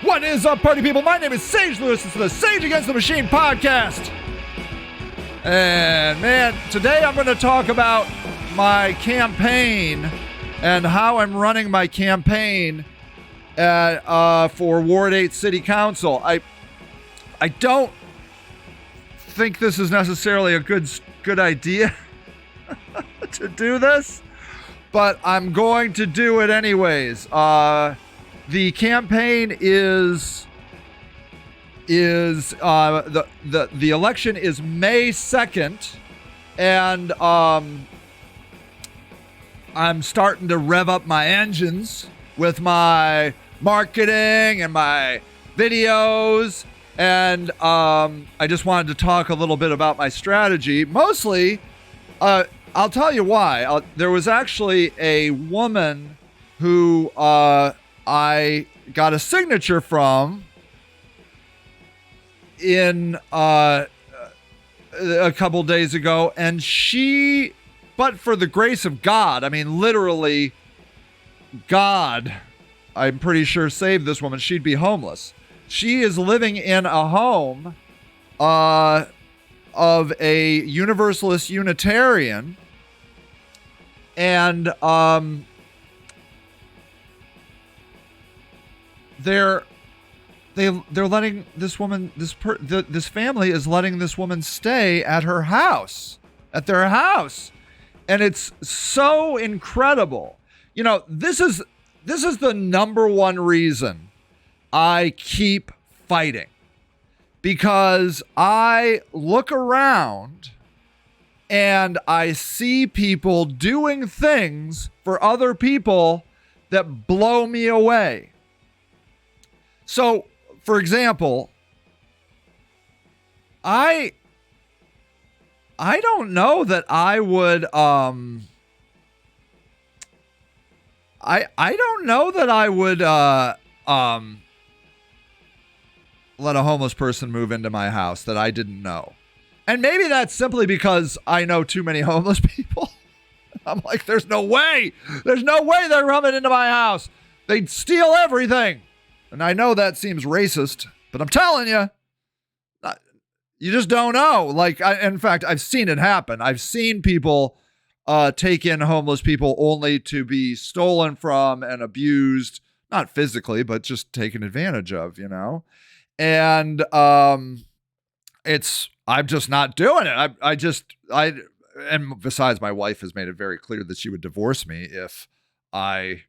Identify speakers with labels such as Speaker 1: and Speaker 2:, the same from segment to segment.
Speaker 1: What is up, party people? My name is Sage Lewis. It's the Sage Against the Machine podcast. And man, today I'm going to talk about my campaign and how I'm running my campaign for Ward 8 City Council. I don't think this is necessarily a good idea to do this, but I'm going to do it anyways. The campaign is the election is May 2nd, and I'm starting to rev up my engines with my marketing and my videos, and I just wanted to talk a little bit about my strategy. Mostly, I'll tell you why. There was actually a woman who I got a signature from in a couple days ago, and she, but for the grace of God, I mean literally God, I'm pretty sure saved this woman. She'd be homeless. She is living in a home of a Universalist Unitarian, and they're letting this woman, this family is letting this woman stay at their house, and it's so incredible. You know, this is the number one reason I keep fighting, because I look around and I see people doing things for other people that blow me away. So, for example, I don't know that I would I don't know that I would let a homeless person move into my house that I didn't know. And maybe that's simply because I know too many homeless people. I'm like, there's no way they're coming into my house. They'd steal everything. And I know that seems racist, but I'm telling you, you just don't know. Like, in fact, I've seen it happen. I've seen people take in homeless people only to be stolen from and abused, not physically, but just taken advantage of, you know? And I'm just not doing it. And besides, my wife has made it very clear that she would divorce me if I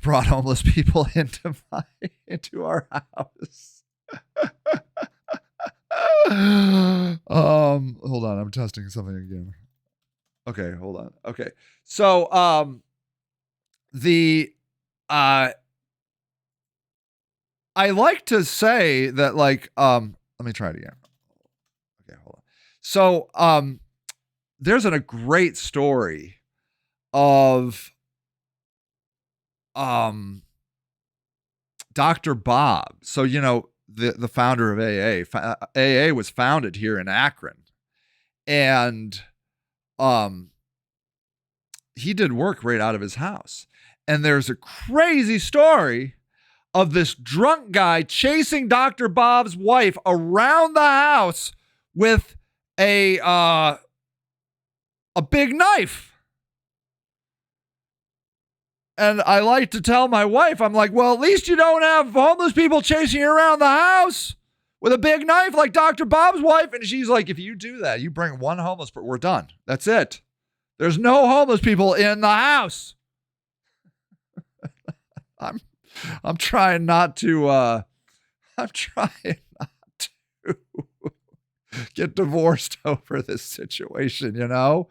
Speaker 1: brought homeless people into our house. Hold on, I'm testing something again. Okay, hold on. Okay. So I like to say that, like, let me try it again. Okay, hold on. So there's a great story of Dr. Bob. So, you know, the founder of AA. AA was founded here in Akron. And he did work right out of his house. And there's a crazy story of this drunk guy chasing Dr. Bob's wife around the house with a big knife. And I like to tell my wife, I'm like, well, at least you don't have homeless people chasing you around the house with a big knife like Dr. Bob's wife. And she's like, if you do that, you bring one homeless person, we're done. That's it. There's no homeless people in the house. I'm trying not to get divorced over this situation, you know?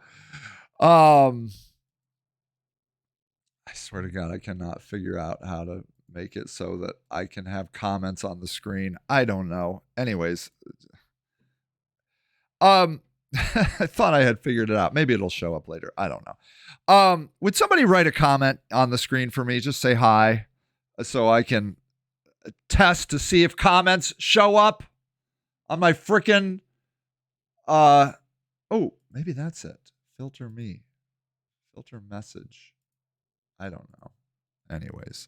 Speaker 1: I swear to God, I cannot figure out how to make it so that I can have comments on the screen. I don't know. Anyways, I thought I had figured it out. Maybe it'll show up later. I don't know. Would somebody write a comment on the screen for me? Just say hi so I can test to see if comments show up on my frickin' oh, maybe that's it. Filter message. I don't know. Anyways,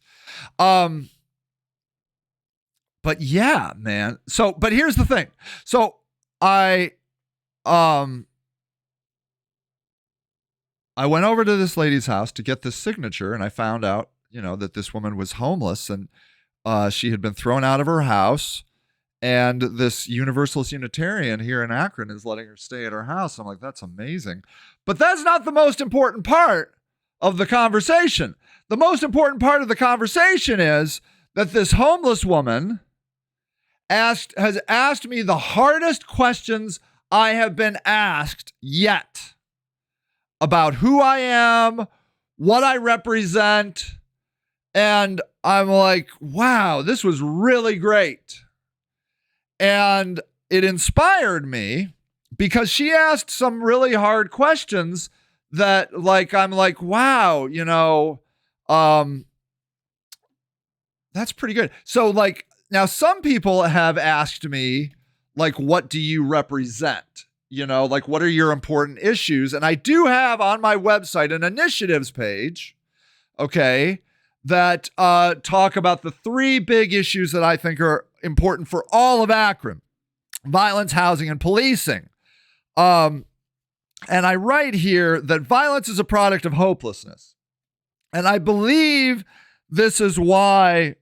Speaker 1: but yeah, man. So, but here's the thing. So I, um, I went over to this lady's house to get this signature, and I found out, that this woman was homeless, and she had been thrown out of her house, and this Universalist Unitarian here in Akron is letting her stay at her house. I'm like, that's amazing. But that's not the most important part of the conversation. The most important part of the conversation is that this homeless woman has asked me the hardest questions I have been asked yet about who I am, what I represent. And I'm like, wow, this was really great. And it inspired me because she asked some really hard questions that, I'm like, wow, that's pretty good. So, now some people have asked me, what do you represent? What are your important issues? And I do have on my website an initiatives page, okay, that talk about the 3 big issues that I think are important for all of Akron: violence, housing, and policing. And I write here that violence is a product of hopelessness. And I believe this is why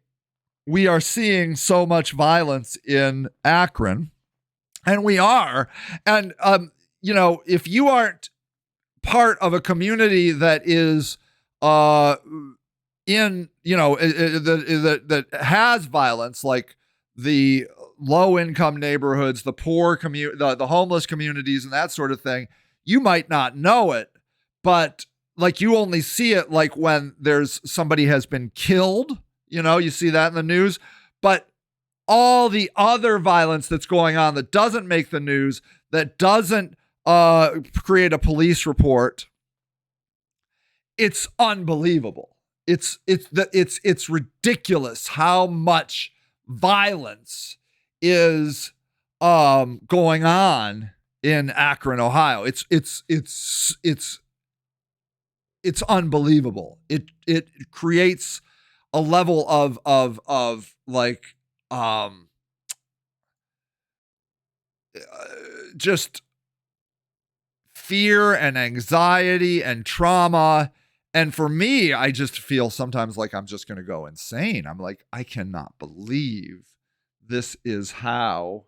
Speaker 1: we are seeing so much violence in Akron. And we are. And, if you aren't part of a community that is that has violence, like the low-income neighborhoods, the poor the homeless communities, and that sort of thing, you might not know it, but you only see it when there's somebody has been killed. You see that in the news, but all the other violence that's going on that doesn't make the news, that doesn't create a police report, it's unbelievable. It's ridiculous how much violence is going on in Akron, Ohio. It's unbelievable. It creates a level of just fear and anxiety and trauma. And for me, I just feel sometimes like I'm just going to go insane. I'm like, I cannot believe this is how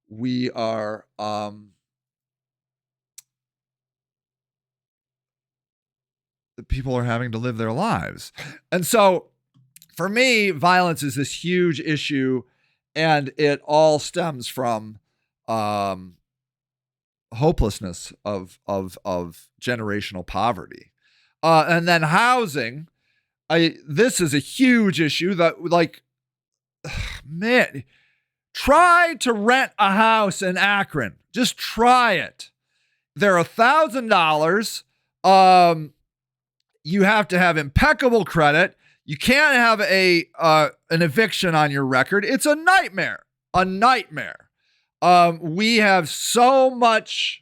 Speaker 1: we are the people are having to live their lives. And so for me, violence is this huge issue, and it all stems from hopelessness of generational poverty. And then housing, this is a huge issue that, man, try to rent a house in Akron. Just try it. They're $1,000. You have to have impeccable credit. You can't have an eviction on your record. It's a nightmare. A nightmare. We have so much.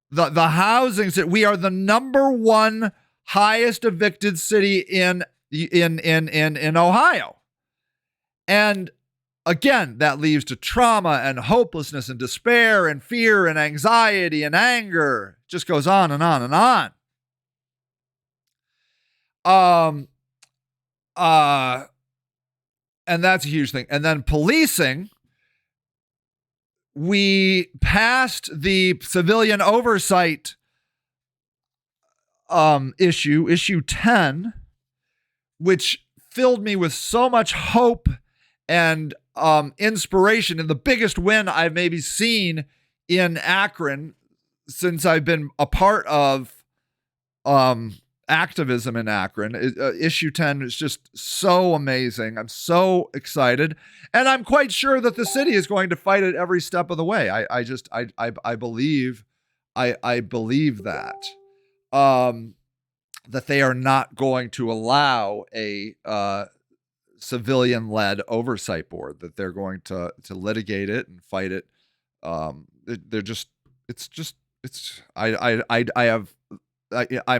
Speaker 1: The housing that we are the number 1 highest evicted city in Ohio. And again, that leads to trauma and hopelessness and despair and fear and anxiety and anger. It just goes on and on and on. And that's a huge thing. And then policing, we passed the civilian oversight issue 10, which filled me with so much hope and inspiration, and the biggest win I've maybe seen in Akron since I've been a part of activism in Akron. Issue 10 is just so amazing. I'm so excited, and I'm quite sure that the city is going to fight it every step of the way. I believe that that they are not going to allow a civilian-led oversight board, that they're going to litigate it and fight it. I'm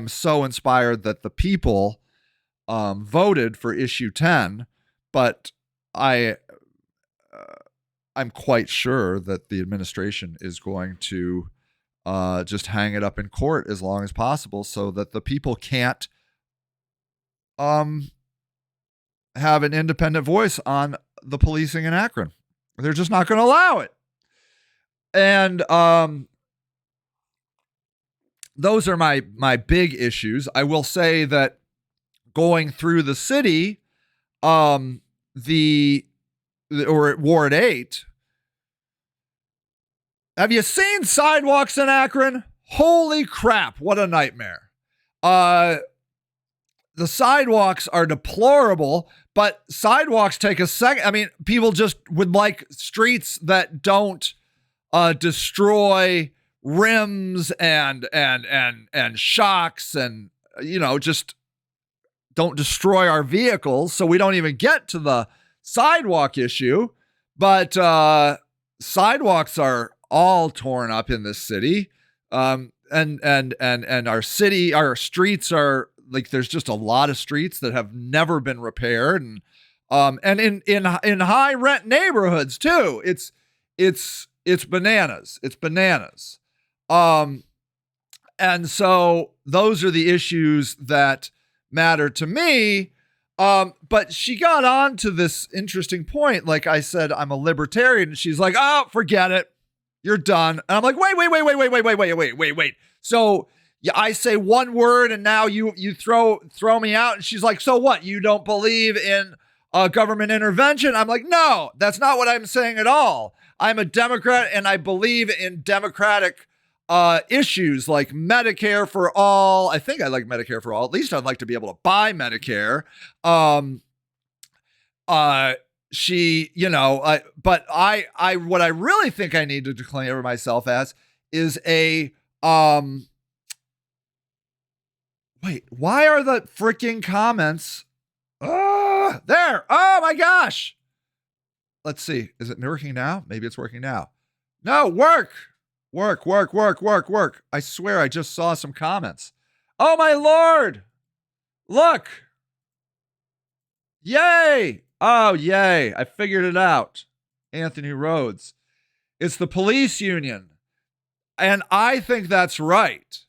Speaker 1: so inspired that the people voted for issue 10, but I'm quite sure that the administration is going to just hang it up in court as long as possible so that the people can't have an independent voice on the policing in Akron. They're just not going to allow it. And those are my big issues. I will say that going through the city, or at Ward 8, have you seen sidewalks in Akron? Holy crap, what a nightmare. The sidewalks are deplorable, but sidewalks take a second. I mean, people just would like streets that don't destroy rims and shocks and, just don't destroy our vehicles. So we don't even get to the sidewalk issue. But sidewalks are all torn up in this city. And our streets are like, there's just a lot of streets that have never been repaired. And in high rent neighborhoods too. It's bananas. It's bananas. And so those are the issues that matter to me. But she got on to this interesting point. Like I said, I'm a libertarian. And she's like, oh, forget it. You're done. And I'm like, wait. So yeah, I say one word and now you throw me out. And she's like, so what? You don't believe in government intervention? I'm like, no, that's not what I'm saying at all. I'm a Democrat and I believe in democratic issues like Medicare for all. I think I like Medicare for all. At least I'd like to be able to buy Medicare. But what I really think I need to declare myself as is a, wait, why are the freaking comments? There. Oh my gosh. Let's see. Is it working now? Maybe it's working now. No, work. I swear I just saw some comments. Oh my Lord. Look. Yay. Oh, yay. I figured it out. Anthony Rhodes. It's the police union. And I think that's right.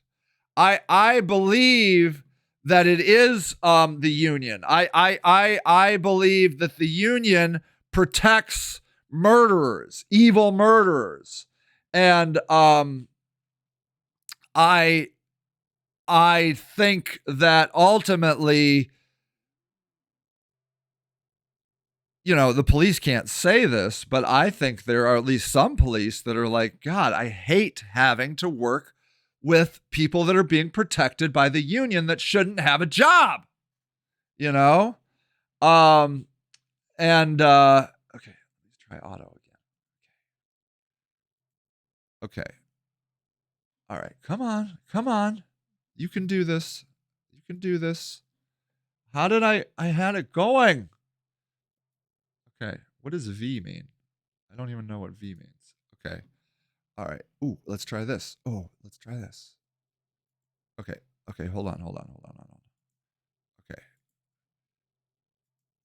Speaker 1: I believe that it is the union. I believe that the union protects murderers, evil murderers. And I think that ultimately, the police can't say this, but I think there are at least some police that are like, God, I hate having to work with people that are being protected by the union that shouldn't have a job, Okay, let's try auto again. Okay. All right. Come on. You can do this. How did I had it going? Okay. What does V mean? I don't even know what V means. Okay. All right. Ooh, let's try this. Okay. Hold on. Okay.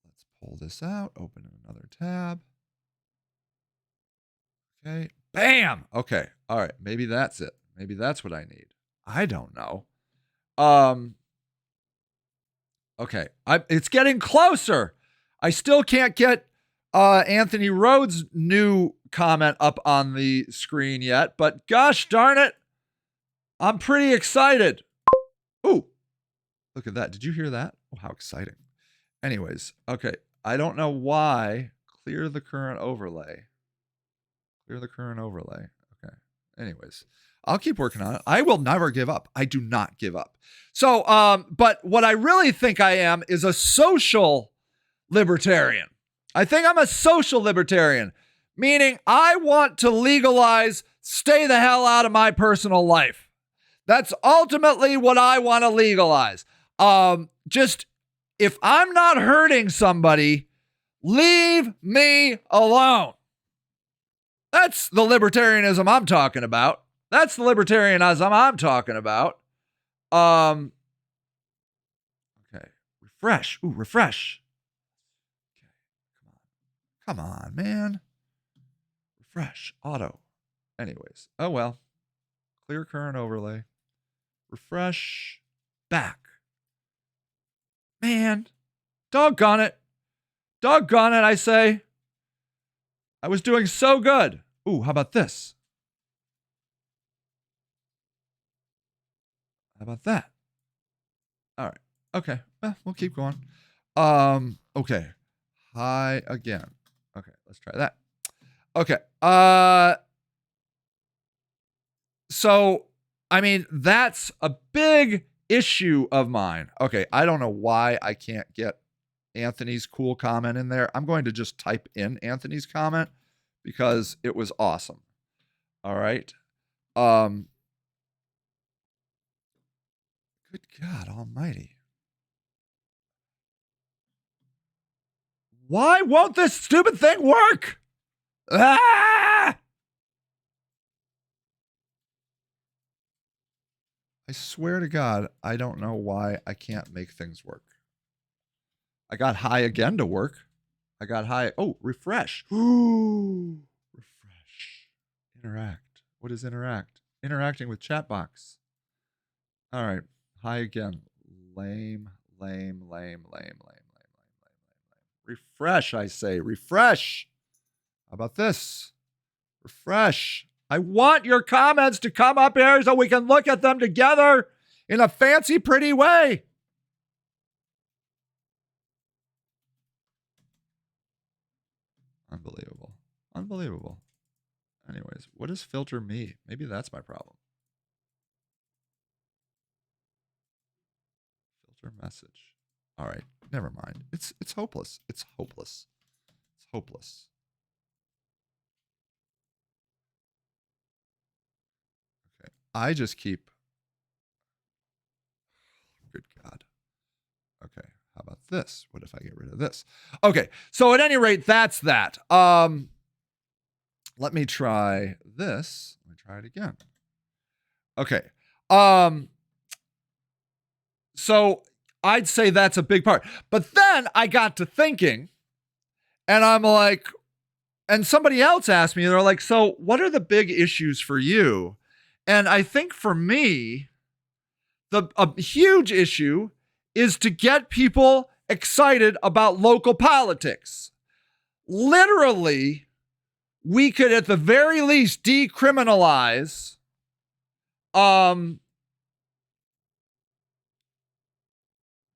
Speaker 1: Let's pull this out. Open another tab. Okay. Bam. Okay. All right. Maybe that's it. Maybe that's what I need. I don't know. Okay. It's getting closer. I still can't get Anthony Rhodes' new comment up on the screen yet, but gosh darn it, I'm pretty excited. Ooh, look at that. Did you hear that? Oh, how exciting. Anyways, okay. I don't know why. Clear the current overlay. Okay. Anyways, I'll keep working on it. I will never give up. I do not give up. So, but what I really think I am is a social libertarian. I think I'm a social libertarian, meaning I want to legalize, stay the hell out of my personal life. That's ultimately what I want to legalize. Just if I'm not hurting somebody, leave me alone. That's the libertarianism I'm talking about. Okay. Refresh. Ooh, refresh. Come on, man. Refresh. Auto. Anyways. Oh, well. Clear current overlay. Refresh. Back. Man. Doggone it. Doggone it, I say. I was doing so good. Ooh, how about this? How about that? All right. Okay. Well, we'll keep going. Okay. High again. Okay, let's try that. Okay. So, I mean, that's a big issue of mine. Okay, I don't know why I can't get Anthony's cool comment in there. I'm going to just type in Anthony's comment because it was awesome. All right. Good God almighty. Why won't this stupid thing work? Ah! I swear to God, I don't know why I can't make things work. I got high again to work. I got high. Oh, refresh. Ooh, refresh. Interact. What is interact? Interacting with chat box. All right. High again. Lame. Refresh, I say. Refresh. How about this? Refresh. I want your comments to come up here so we can look at them together in a fancy, pretty way. Unbelievable. Unbelievable. Anyways, what does filter me? Maybe that's my problem. Filter message. All right, never mind. It's hopeless. It's hopeless. It's hopeless. Okay, I just keep. Good God. Okay, how about this? What if I get rid of this? Okay, so at any rate, that's that. Let me try this. Let me try it again. Okay. So I'd say that's a big part. But then I got to thinking, and I'm like, and somebody else asked me, they're like, so what are the big issues for you? And I think for me, a huge issue is to get people excited about local politics. Literally, we could at the very least decriminalize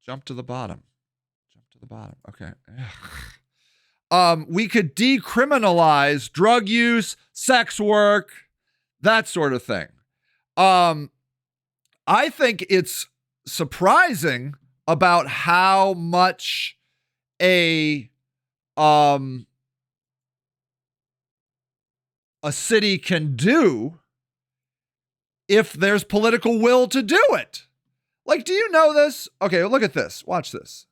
Speaker 1: jump to the bottom. Okay. We could decriminalize drug use, sex work, that sort of thing. I think it's surprising about how much a city can do if there's political will to do it. Like, do you know this? Okay, look at this. Watch this.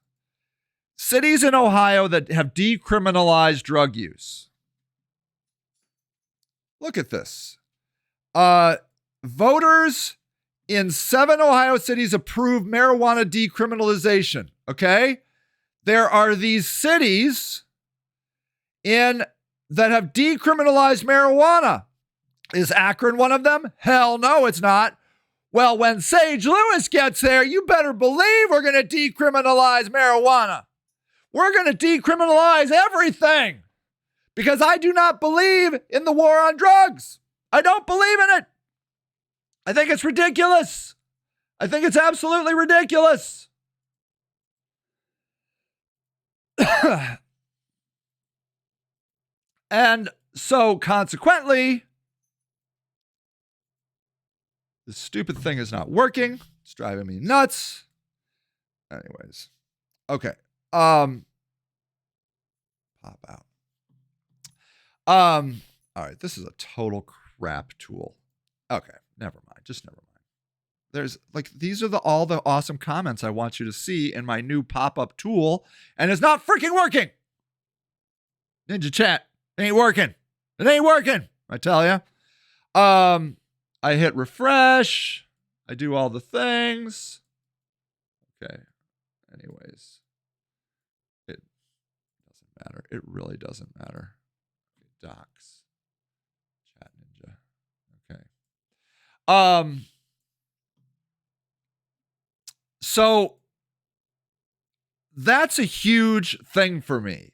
Speaker 1: Cities in Ohio that have decriminalized drug use. Look at this. Voters in 7 Ohio cities approved marijuana decriminalization. Okay? There are these cities that have decriminalized marijuana. Is Akron one of them? Hell no, it's not. Well, when Sage Lewis gets there, you better believe we're going to decriminalize marijuana. We're going to decriminalize everything because I do not believe in the war on drugs. I don't believe in it. I think it's ridiculous. I think it's absolutely ridiculous. And so consequently, the stupid thing is not working. It's driving me nuts. Anyways. Okay. Pop out. All right. This is a total crap tool. Okay. Never mind. Just never mind. There's like, these are all the awesome comments I want you to see in my new pop-up tool, and it's not freaking working. Ninja Chat. It ain't working. It ain't working. I tell you. I hit refresh. I do all the things. Okay. Anyways, it doesn't matter. It really doesn't matter. Docs. Chat Ninja. Okay. So that's a huge thing for me,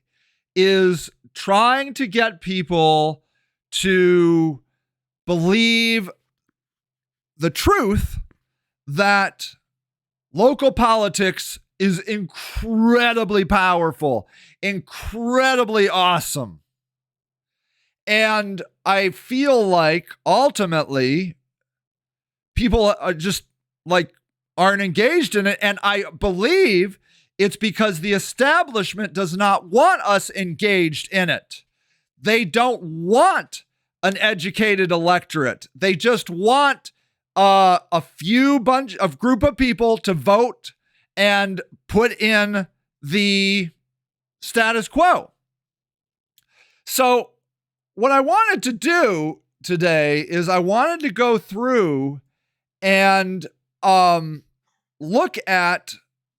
Speaker 1: is trying to get people to believe the truth that local politics is incredibly powerful, incredibly awesome. And I feel like ultimately people are just like aren't engaged in it. And I believe it's because the establishment does not want us engaged in it. They don't want an educated electorate. They just want a few bunch of group of people to vote and put in the status quo. So what I wanted to do today is I wanted to go through and look at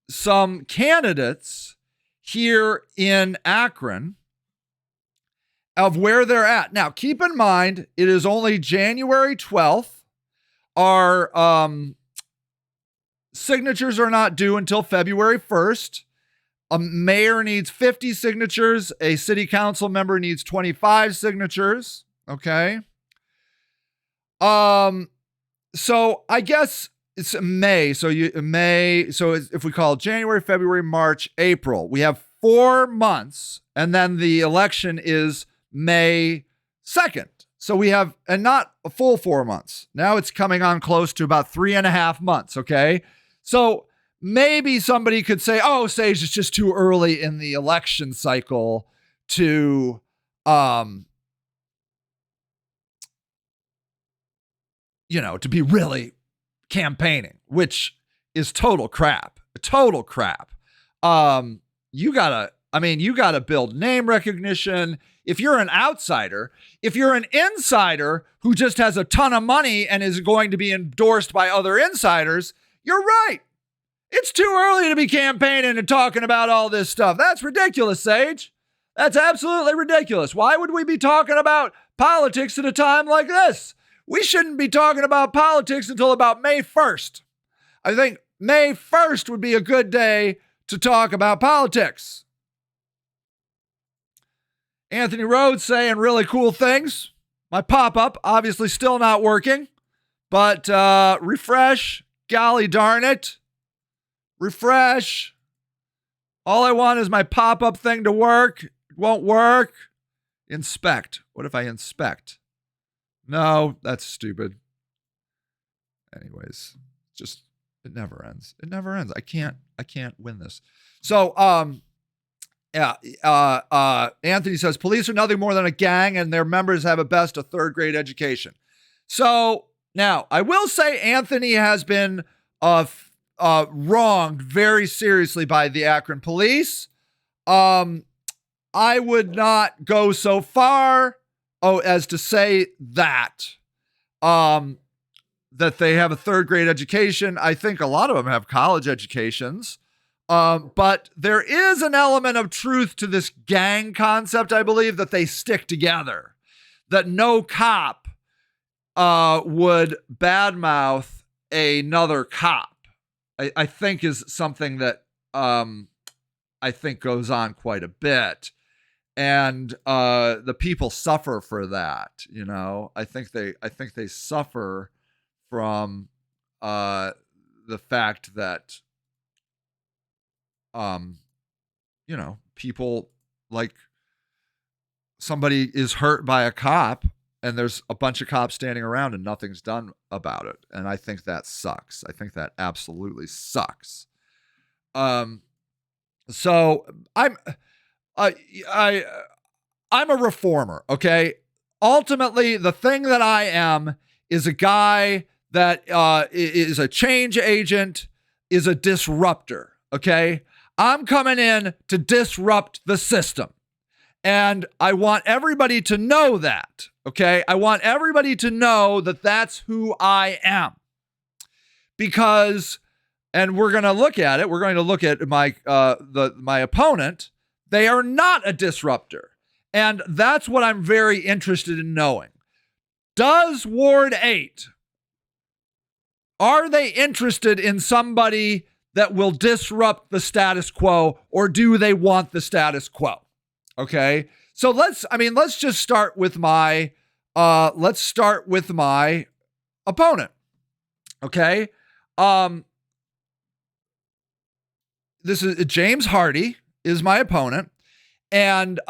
Speaker 1: some candidates here in Akron of where they're at. Now, keep in mind, it is only January 12th. Our signatures are not due until February 1st. A mayor needs 50 signatures. A city council member needs 25 signatures. Okay. So I guess it's May. So if we call it January, February, March, April, we have 4 months, and then the election is May 2nd. So we have, and not a full 4 months. Now it's coming on close to about 3.5 months. Okay. So maybe somebody could say, oh, Sage, it's just too early in the election cycle to, to be really campaigning, which is total crap. Total crap. You gotta build name recognition. If you're an outsider, if you're an insider who just has a ton of money and is going to be endorsed by other insiders, you're right. It's too early to be campaigning and talking about all this stuff. That's ridiculous, Sage. That's absolutely ridiculous. Why would we be talking about politics at a time like this? We shouldn't be talking about politics until about May 1st. I think May 1st would be a good day to talk about politics. Anthony Rhodes saying really cool things. My pop-up, obviously still not working, but refresh. Golly darn it. Refresh. All I want is my pop-up thing to work. It won't work. Inspect. What if I inspect? No, that's stupid. Anyways, just, it never ends. It never ends. I can't win this. So, Anthony says, police are nothing more than a gang and their members have at best a third grade education. So now I will say Anthony has been wronged very seriously by the Akron police. I would not go so far as to say that they have a third grade education. I think a lot of them have college educations. But there is an element of truth to this gang concept, I believe, that they stick together. That no cop would badmouth another cop. I think is something that I think goes on quite a bit. And the people suffer for that, I think they suffer from the fact that people, like, somebody is hurt by a cop and there's a bunch of cops standing around and nothing's done about it. And I think that sucks. I think that absolutely sucks. So I'm a reformer. Okay. Ultimately, the thing that I am is a guy that is a change agent, is a disruptor. Okay. I'm coming in to disrupt the system. And I want everybody to know that. Okay. I want everybody to know that that's who I am. Because, and we're going to look at it. We're going to look at my opponent, They are not a disruptor. And that's what I'm very interested in knowing. Does Ward 8, are they interested in somebody that will disrupt the status quo, or do they want the status quo? Okay. So let's just start with my opponent. Okay. This is James Hardy is my opponent. And,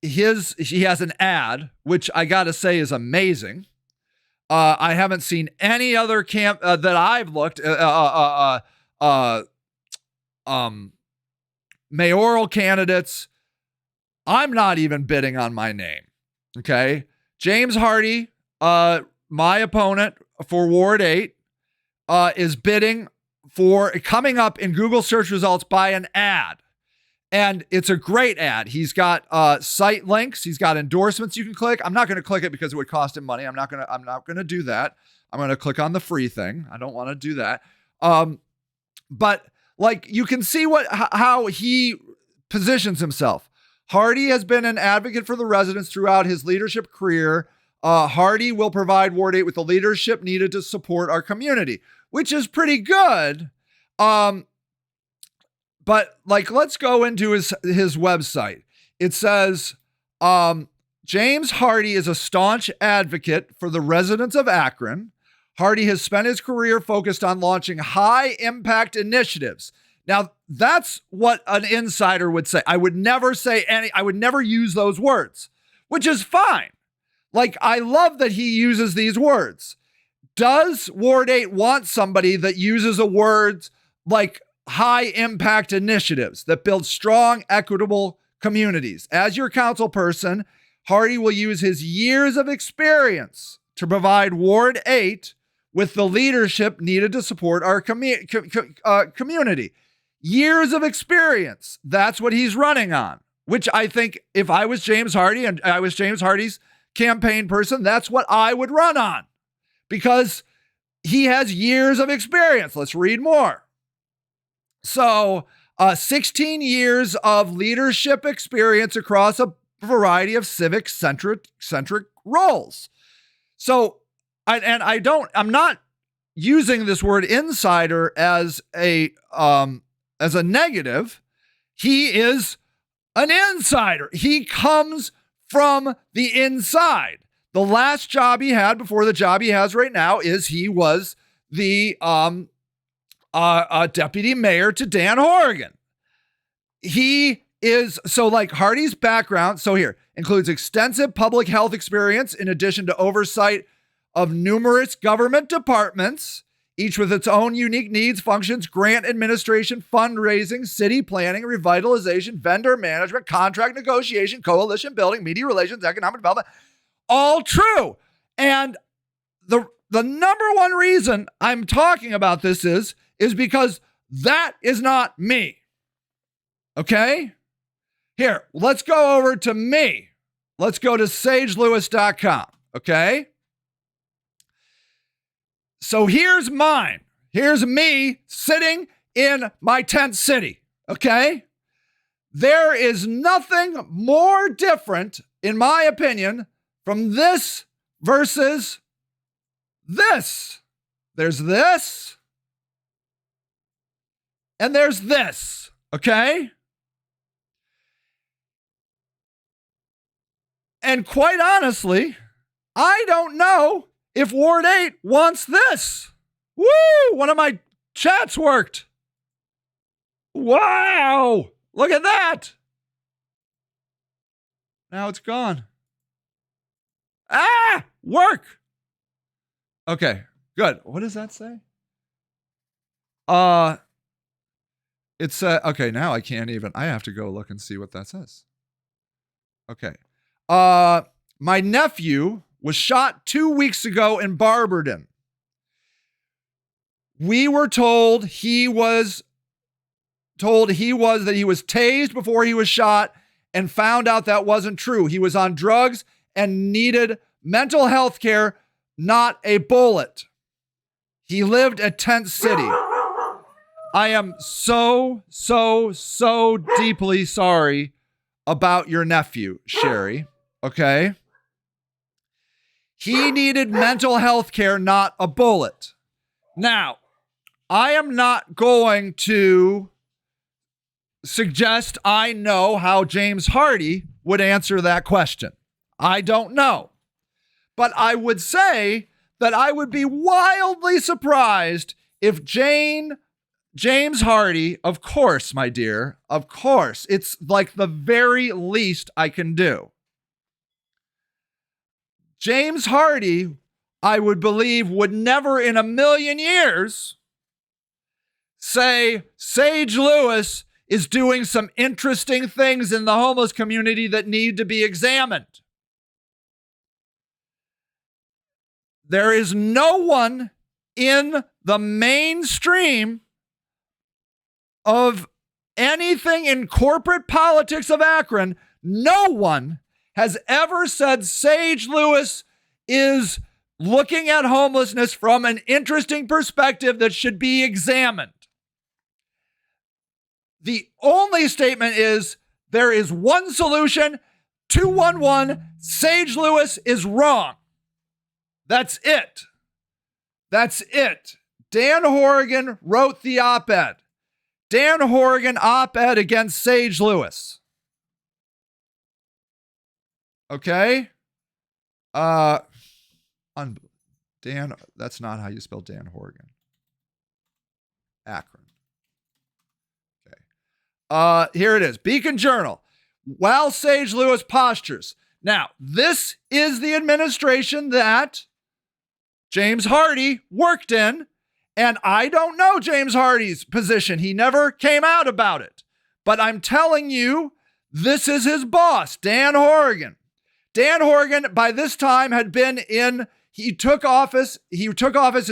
Speaker 1: he has an ad, which I got to say is amazing. I haven't seen any other that I've looked, mayoral candidates. I'm not even bidding on my name. Okay. James Hardy, my opponent for Ward 8, is bidding for coming up in Google search results by an ad. And it's a great ad. He's got site links. He's got endorsements you can click. I'm not going to click it because it would cost him money. I'm not going to do that. I'm going to click on the free thing. I don't want to do that. But like you can see how he positions himself. Hardy has been an advocate for the residents throughout his leadership career. Hardy will provide Ward 8 with the leadership needed to support our community, which is pretty good. But like, let's go into his website. It says, James Hardy is a staunch advocate for the residents of Akron. Hardy has spent his career focused on launching high impact initiatives. Now, that's what an insider would say. I would never use those words, which is fine. Like, I love that he uses these words. Does Ward 8 want somebody that uses a word like high impact initiatives that build strong, equitable communities? As your council person, Hardy will use his years of experience to provide Ward 8 with the leadership needed to support our community. Years of experience. That's what he's running on, which I think if I was James Hardy and I was James Hardy's campaign person, that's what I would run on because he has years of experience. Let's read more. So 16 years of leadership experience across a variety of civic-centric roles. So, I'm not using this word insider as a negative. He is an insider. He comes from the inside. The last job he had before the job he has right now is he was the deputy mayor to Dan Horrigan. He is, so like Hardy's background, so here, includes extensive public health experience in addition to oversight of numerous government departments, each with its own unique needs, functions, grant administration, fundraising, city planning, revitalization, vendor management, contract negotiation, coalition building, media relations, economic development. All true. And the number one reason I'm talking about this is because that is not me. Okay? Here, let's go over to me. Let's go to sagelewis.com. Okay? So here's mine. Here's me sitting in my tent city. Okay? There is nothing more different, in my opinion, from this versus this. There's this. And there's this. Okay? And quite honestly, I don't know if Ward 8 wants this. Woo! One of my chats worked. Wow! Look at that. Now it's gone. Ah! Work! Okay, good. What does that say? It's okay, now I can't even. I have to go look and see what that says. Okay. My nephew was shot 2 weeks ago in Barberton. We were told that he was tased before he was shot and found out that wasn't true. He was on drugs and needed mental health care, not a bullet. He lived at Tent City. I am so deeply sorry about your nephew, Sherry. Okay? He needed mental health care, not a bullet. Now, I am not going to suggest I know how James Hardy would answer that question. I don't know. But I would say that I would be wildly surprised if James Hardy, of course, my dear, of course, it's like the very least I can do. James Hardy, I would believe, would never in a million years say Sage Lewis is doing some interesting things in the homeless community that need to be examined. There is no one in the mainstream of anything in corporate politics of Akron, no one has ever said Sage Lewis is looking at homelessness from an interesting perspective that should be examined. The only statement is there is one solution, 211, Sage Lewis is wrong. That's it. That's it. Dan Horrigan wrote the op-ed. Dan Horrigan op-ed against Sage Lewis. Okay? Dan, that's not how you spell Dan Horrigan. Akron. Okay. Here it is. Beacon Journal. While Sage Lewis postures. Now, this is the administration that James Hardy worked in, and I don't know James Hardy's position. He never came out about it. But I'm telling you, this is his boss, Dan Horrigan. Dan Horrigan, by this time, he took office in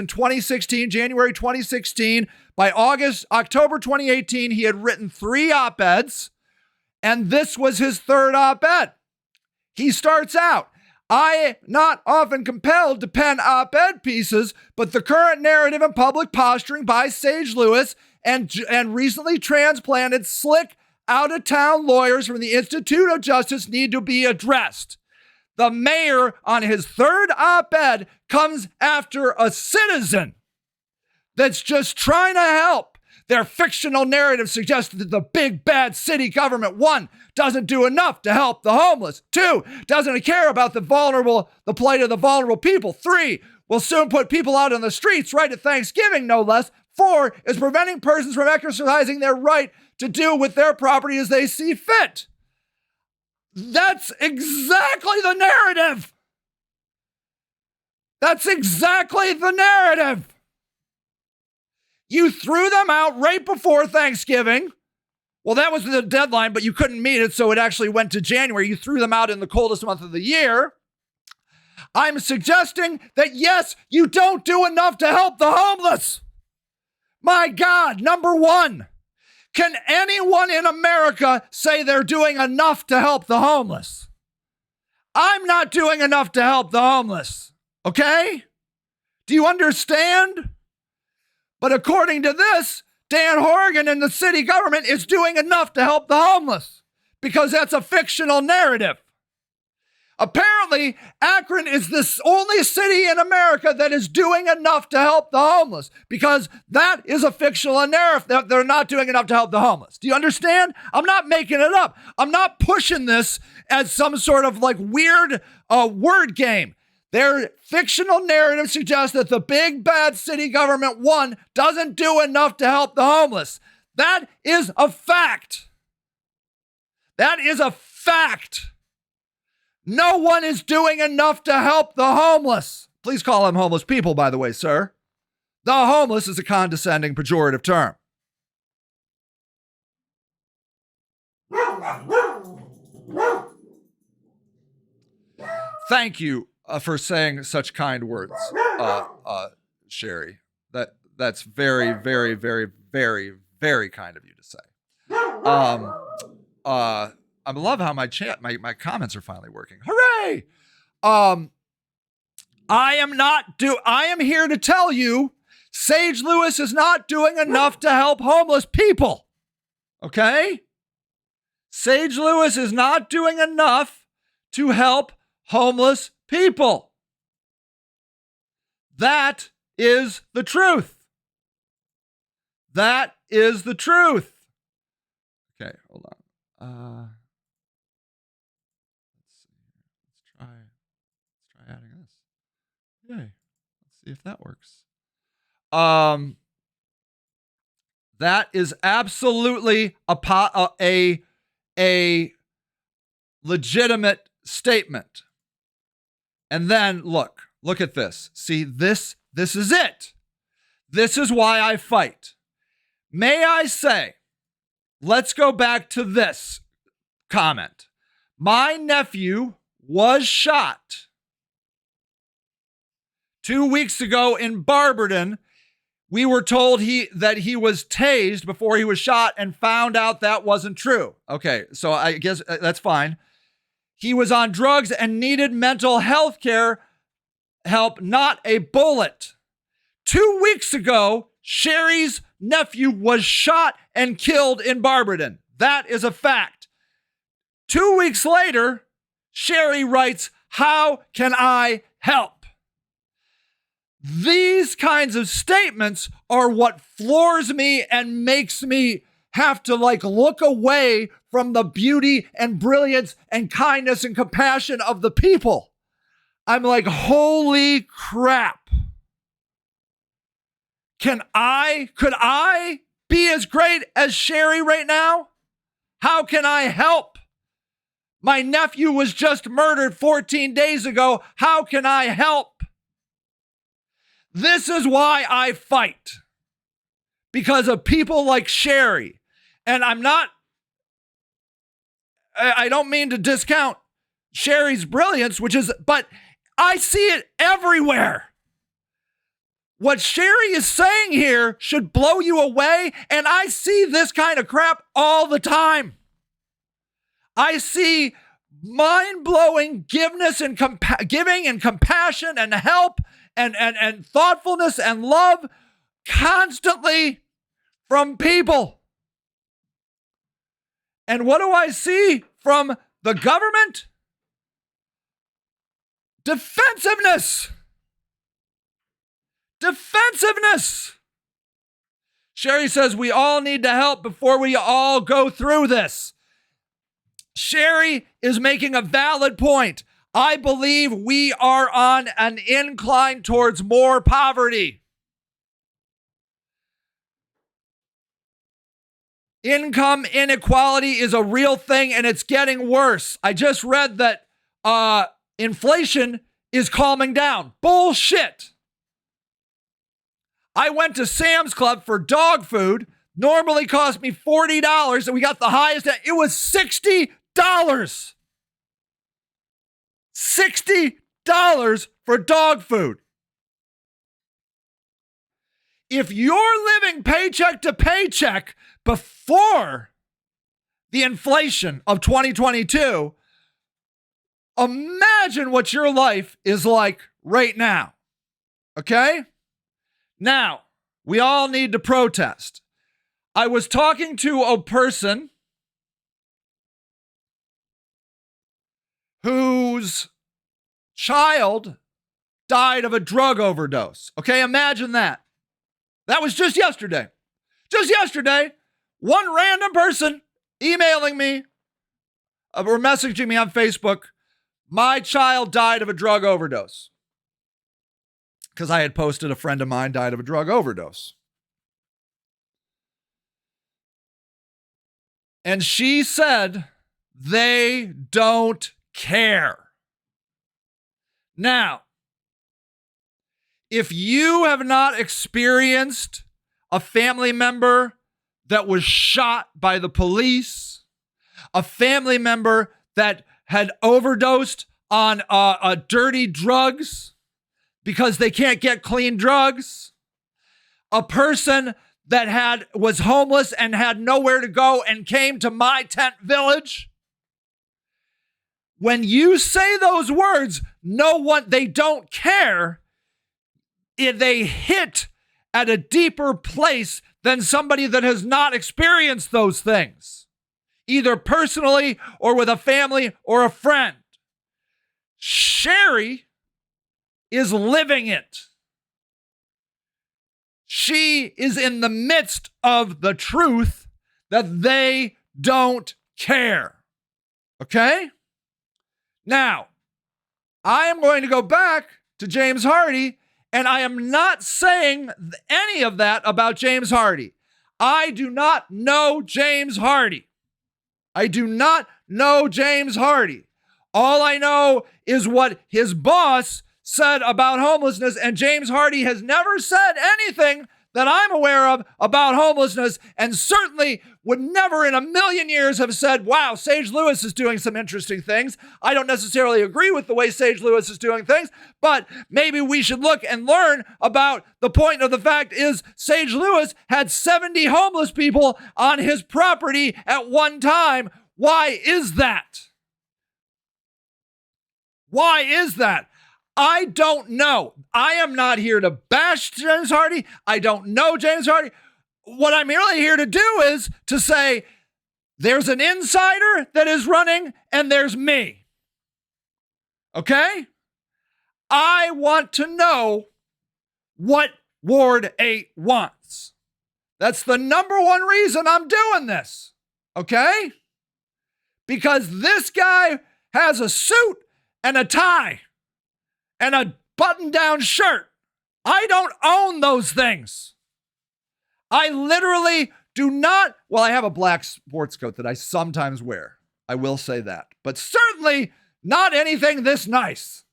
Speaker 1: 2016, January 2016. By October 2018, he had written 3 op-eds, and this was his 3rd op-ed. He starts out, I not often compelled to pen op-ed pieces, but the current narrative and public posturing by Sage Lewis and recently transplanted slick out-of-town lawyers from the Institute of Justice need to be addressed. The mayor on his 3rd op-ed comes after a citizen that's just trying to help. Their fictional narrative suggests that the big bad city government, 1, doesn't do enough to help the homeless. 2, doesn't care about the plight of the vulnerable people. 3, will soon put people out on the streets right at Thanksgiving, no less. 4, is preventing persons from exercising their right to do with their property as they see fit. That's exactly the narrative. That's exactly the narrative. You threw them out right before Thanksgiving. Well, that was the deadline, but you couldn't meet it, so it actually went to January. You threw them out in the coldest month of the year. I'm suggesting that, yes, you don't do enough to help the homeless. My God, number 1. Can anyone in America say they're doing enough to help the homeless? I'm not doing enough to help the homeless. Okay? Do you understand? But according to this, Dan Horrigan and the city government is doing enough to help the homeless because that's a fictional narrative. Apparently, Akron is the only city in America that is doing enough to help the homeless because that is a fictional narrative that they're not doing enough to help the homeless. Do you understand? I'm not making it up. I'm not pushing this as some sort of like weird word game. Their fictional narrative suggests that the big bad city government, 1, doesn't do enough to help the homeless. That is a fact. That is a fact. No one is doing enough to help the homeless. Please call them homeless people, by the way, sir. The homeless is a condescending, pejorative term. Thank you for saying such kind words, Sherry. That's very, very, very, very, very kind of you to say. I love how my comments are finally working. Hooray! I am here to tell you, Sage Lewis is not doing enough to help homeless people. Okay? Sage Lewis is not doing enough to help homeless people. That is the truth. That is the truth. Okay, hold on. Let's see. Let's try adding this. Yay. Let's see if that works. That is absolutely a legitimate statement. And then look at this. See, this is it. This is why I fight. May I say, let's go back to this comment. My nephew was shot 2 weeks ago in Barberton. We were told that he was tased before he was shot and found out that wasn't true. Okay, so I guess that's fine. He was on drugs and needed mental health care help, not a bullet. 2 weeks ago, Sherry's nephew was shot and killed in Barberton. That is a fact. 2 weeks later, Sherry writes, "How can I help?" These kinds of statements are what floors me and makes me have to look away from the beauty and brilliance and kindness and compassion of the people. I'm like, holy crap. Could I be as great as Sherry right now? How can I help? My nephew was just murdered 14 days ago. How can I help? This is why I fight. Because of people like Sherry. And I don't mean to discount Sherry's brilliance, but I see it everywhere. What Sherry is saying here should blow you away, and I see this kind of crap all the time. I see mind-blowing giving and compassion and help and thoughtfulness and love constantly from people. And what do I see from the government? Defensiveness. Sherry says we all need to help before we all go through this. Sherry is making a valid point. I believe we are on an incline towards more poverty. Income inequality is a real thing and it's getting worse. I just read that inflation is calming down. Bullshit. I went to Sam's Club for dog food. Normally cost me $40 and we got the highest. It was $60. $60 for dog food. If you're living paycheck to paycheck before the inflation of 2022, imagine what your life is like right now. Okay? Now, we all need to protest. I was talking to a person whose child died of a drug overdose. Okay, imagine that. That was just yesterday. Just yesterday, one random person emailing me or messaging me on Facebook, my child died of a drug overdose. Because I had posted a friend of mine died of a drug overdose. And she said they don't care. Now, if you have not experienced a family member that was shot by the police, a family member that had overdosed on dirty drugs because they can't get clean drugs, a person that was homeless and had nowhere to go and came to my tent village, when you say those words, they don't care. They hit at a deeper place than somebody that has not experienced those things, either personally or with a family or a friend. Sherry is living it. She is in the midst of the truth that they don't care. Okay? Now, I am going to go back to James Hardy, and I am not saying any of that about James Hardy. I do not know James Hardy. I do not know James Hardy. All I know is what his boss said about homelessness, and James Hardy has never said anything that I'm aware of about homelessness, and certainly would never in a million years have said, wow, Sage Lewis is doing some interesting things. I don't necessarily agree with the way Sage Lewis is doing things, but maybe we should look and learn about the point of the fact is Sage Lewis had 70 homeless people on his property at one time. Why is that? Why is that? I don't know. I am not here to bash James Hardy. I don't know James Hardy. What I'm really here to do is to say there's an insider that is running and there's me. Okay? I want to know what Ward 8 wants. That's the number one reason I'm doing this. Okay? Because this guy has a suit and a tie and a button-down shirt. I don't own those things. I literally do not. Well, I have a black sports coat that I sometimes wear. I will say that. But certainly not anything this nice.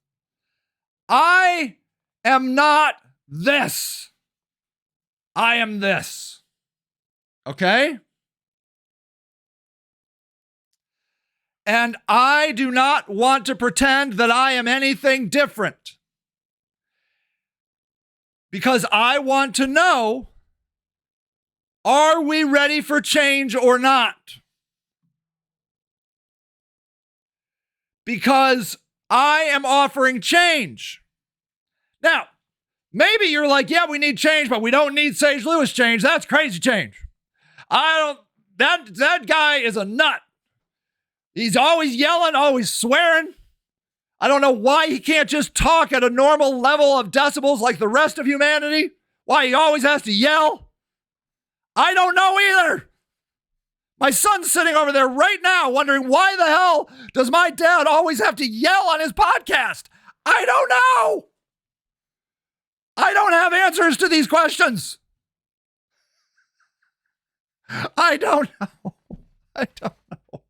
Speaker 1: I am not this. I am this. Okay? And I do not want to pretend that I am anything different. Because I want to know, are we ready for change or not? Because I am offering change. Now, maybe you're like, yeah, we need change, but we don't need Sage Lewis change. That's crazy change. That guy is a nut. He's always yelling, always swearing. I don't know why he can't just talk at a normal level of decibels like the rest of humanity. Why he always has to yell. I don't know either. My son's sitting over there right now wondering why the hell does my dad always have to yell on his podcast? I don't know. I don't have answers to these questions. I don't know. I don't know.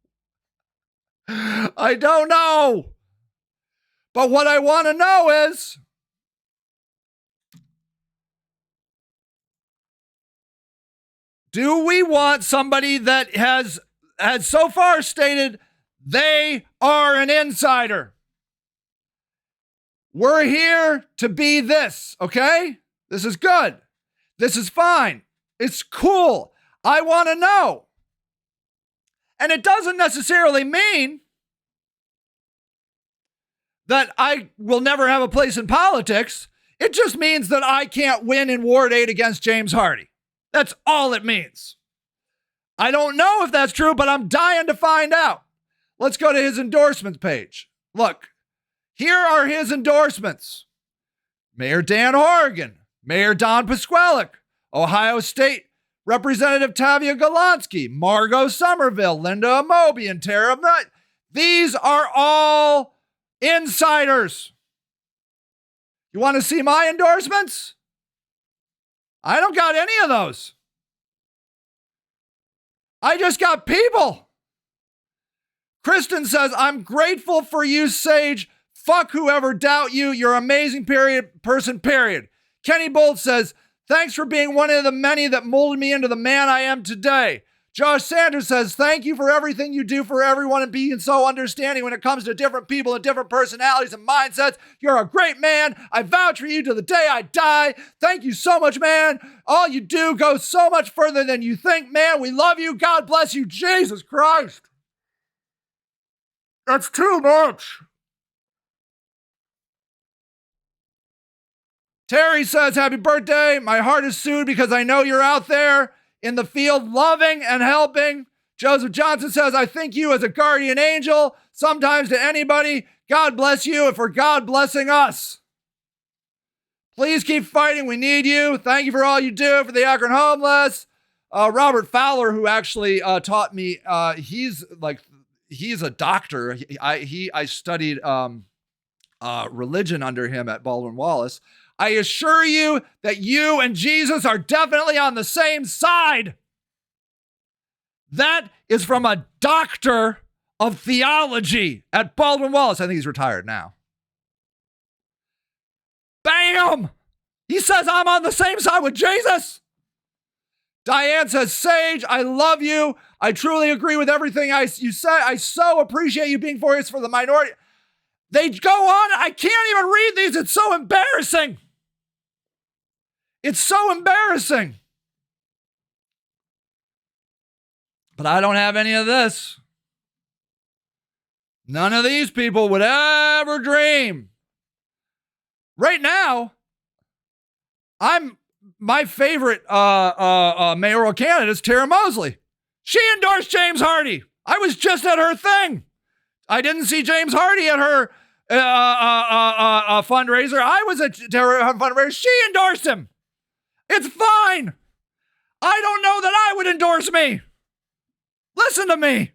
Speaker 1: I don't know. But what I want to know is, do we want somebody that has so far stated they are an insider? We're here to be this, okay? This is good. This is fine. It's cool. I want to know. And it doesn't necessarily mean that I will never have a place in politics. It just means that I can't win in Ward 8 against James Hardy. That's all it means. I don't know if that's true, but I'm dying to find out. Let's go to his endorsements page. Look, here are his endorsements. Mayor Dan Horgan, Mayor Don Pasqualic, Ohio State Representative Tavia Golonsky, Margot Somerville, Linda Amobi, and Tara Mutt. These are all insiders. You want to see my endorsements? I don't got any of those. I just got people. Kristen says, I'm grateful for you, Sage. Fuck whoever doubt you. You're amazing, person, period. Kenny Bolt says, thanks for being one of the many that molded me into the man I am today. Josh Sanders says, thank you for everything you do for everyone and being so understanding when it comes to different people and different personalities and mindsets. You're a great man. I vouch for you to the day I die. Thank you so much, man. All you do goes so much further than you think, man. We love you. God bless you. Jesus Christ. That's too much. Terry says, happy birthday. My heart is soothed because I know you're out there in the field loving and helping. Joseph Johnson says, I thank you as a guardian angel, sometimes to anybody. God bless you and for God blessing us. Please keep fighting. We need you. Thank you for all you do for the Akron homeless. Robert Fowler, who actually taught me, he's a doctor. I studied religion under him at Baldwin-Wallace. I assure you that you and Jesus are definitely on the same side. That is from a doctor of theology at Baldwin-Wallace. I think he's retired now. Bam! He says I'm on the same side with Jesus. Diane says, Sage, I love you. I truly agree with everything you say. I so appreciate you being for us for the minority. They go on. I can't even read these. It's so embarrassing. It's so embarrassing. But I don't have any of this. None of these people would ever dream. Right now, my favorite mayoral candidate is Tara Mosley. She endorsed James Hardy. I was just at her thing. I didn't see James Hardy at her fundraiser. I was at Tara fundraiser. She endorsed him. It's fine. I don't know that I would endorse me. Listen to me.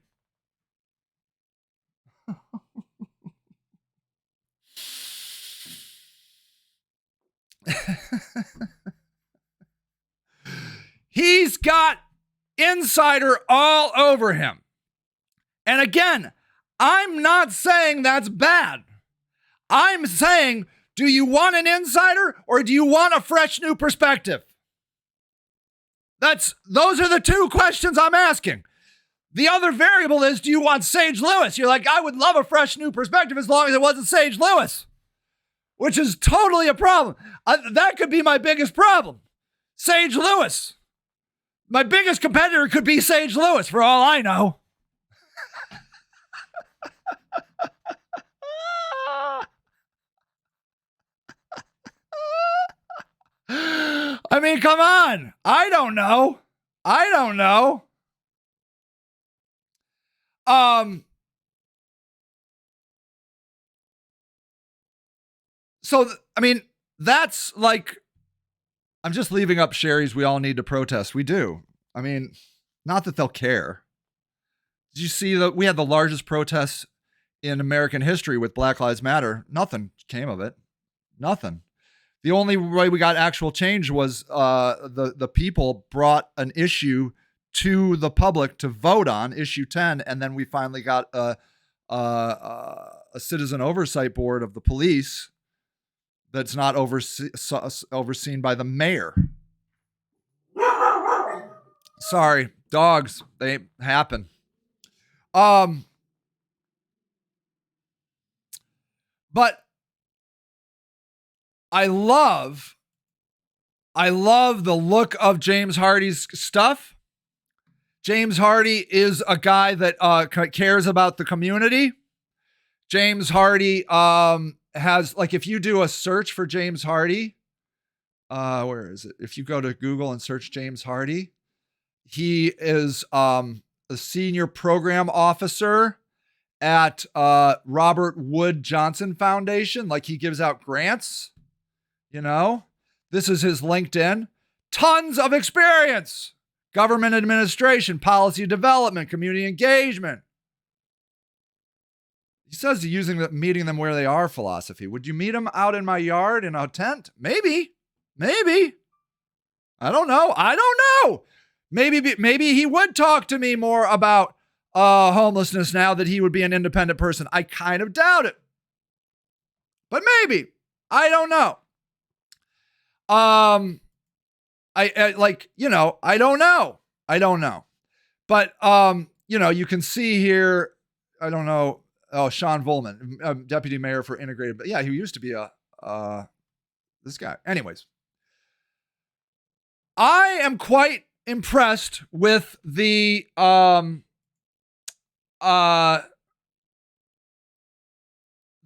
Speaker 1: He's got insider all over him. And again, I'm not saying that's bad. I'm saying, do you want an insider or do you want a fresh new perspective? Those are the two questions I'm asking. The other variable is, do you want Sage Lewis? You're like, I would love a fresh new perspective as long as it wasn't Sage Lewis, which is totally a problem. That could be my biggest problem. Sage Lewis. My biggest competitor could be Sage Lewis, for all I know. I mean, come on. I don't know. That's like, I'm just leaving up Sherry's we all need to protest. We do. I mean, not that they'll care. Did you see that we had the largest protests in American history with Black Lives Matter? Nothing came of it. Nothing. The only way we got actual change was the people brought an issue to the public to vote on, issue 10, and then we finally got a citizen oversight board of the police that's not overseen by the mayor. Sorry, dogs, they happen. But I love the look of James Hardy's stuff. James Hardy is a guy that cares about the community. James Hardy has, like, if you do a search for James Hardy, where is it? If you go to Google and search James Hardy, he is a senior program officer at Robert Wood Johnson Foundation. Like, he gives out grants, you know. This is his LinkedIn. Tons of experience. Government administration, policy development, community engagement. He says meeting them where they are philosophy. Would you meet them out in my yard in a tent? Maybe. I don't know. Maybe he would talk to me more about homelessness now that he would be an independent person. I kind of doubt it. But maybe. I don't know. I don't know. But, you can see here, I don't know. Oh, Sean Volman, deputy mayor for integrated. But yeah, he used to be this guy. Anyways, I am quite impressed with the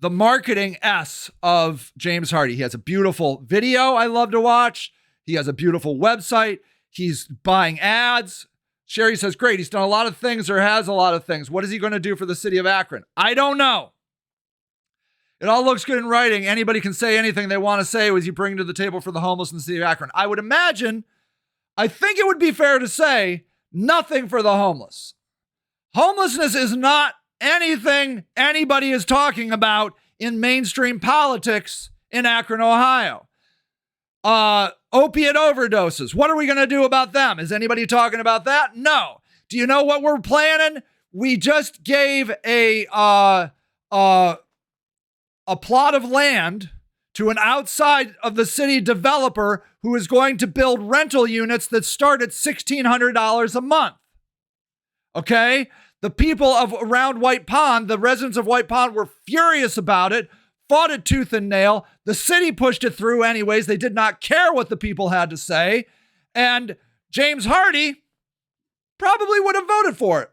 Speaker 1: the marketing S of James Hardy. He has a beautiful video I love to watch. He has a beautiful website. He's buying ads. Sherry says, great, he's done a lot of things or has a lot of things. What is he going to do for the city of Akron? I don't know. It all looks good in writing. Anybody can say anything they want to say as you bring to the table for the homeless in the city of Akron. I would imagine, I think it would be fair to say, nothing for the homeless. Homelessness is not anything anybody is talking about in mainstream politics in Akron, Ohio. Opiate overdoses. What are we going to do about them? Is anybody talking about that? No. Do you know what we're planning? We just gave a plot of land to an outside of the city developer who is going to build rental units that start at $1,600 a month. Okay? The people of around White Pond, the residents of White Pond, were furious about it, fought it tooth and nail. The city pushed it through anyways. They did not care what the people had to say. And James Hardy probably would have voted for it.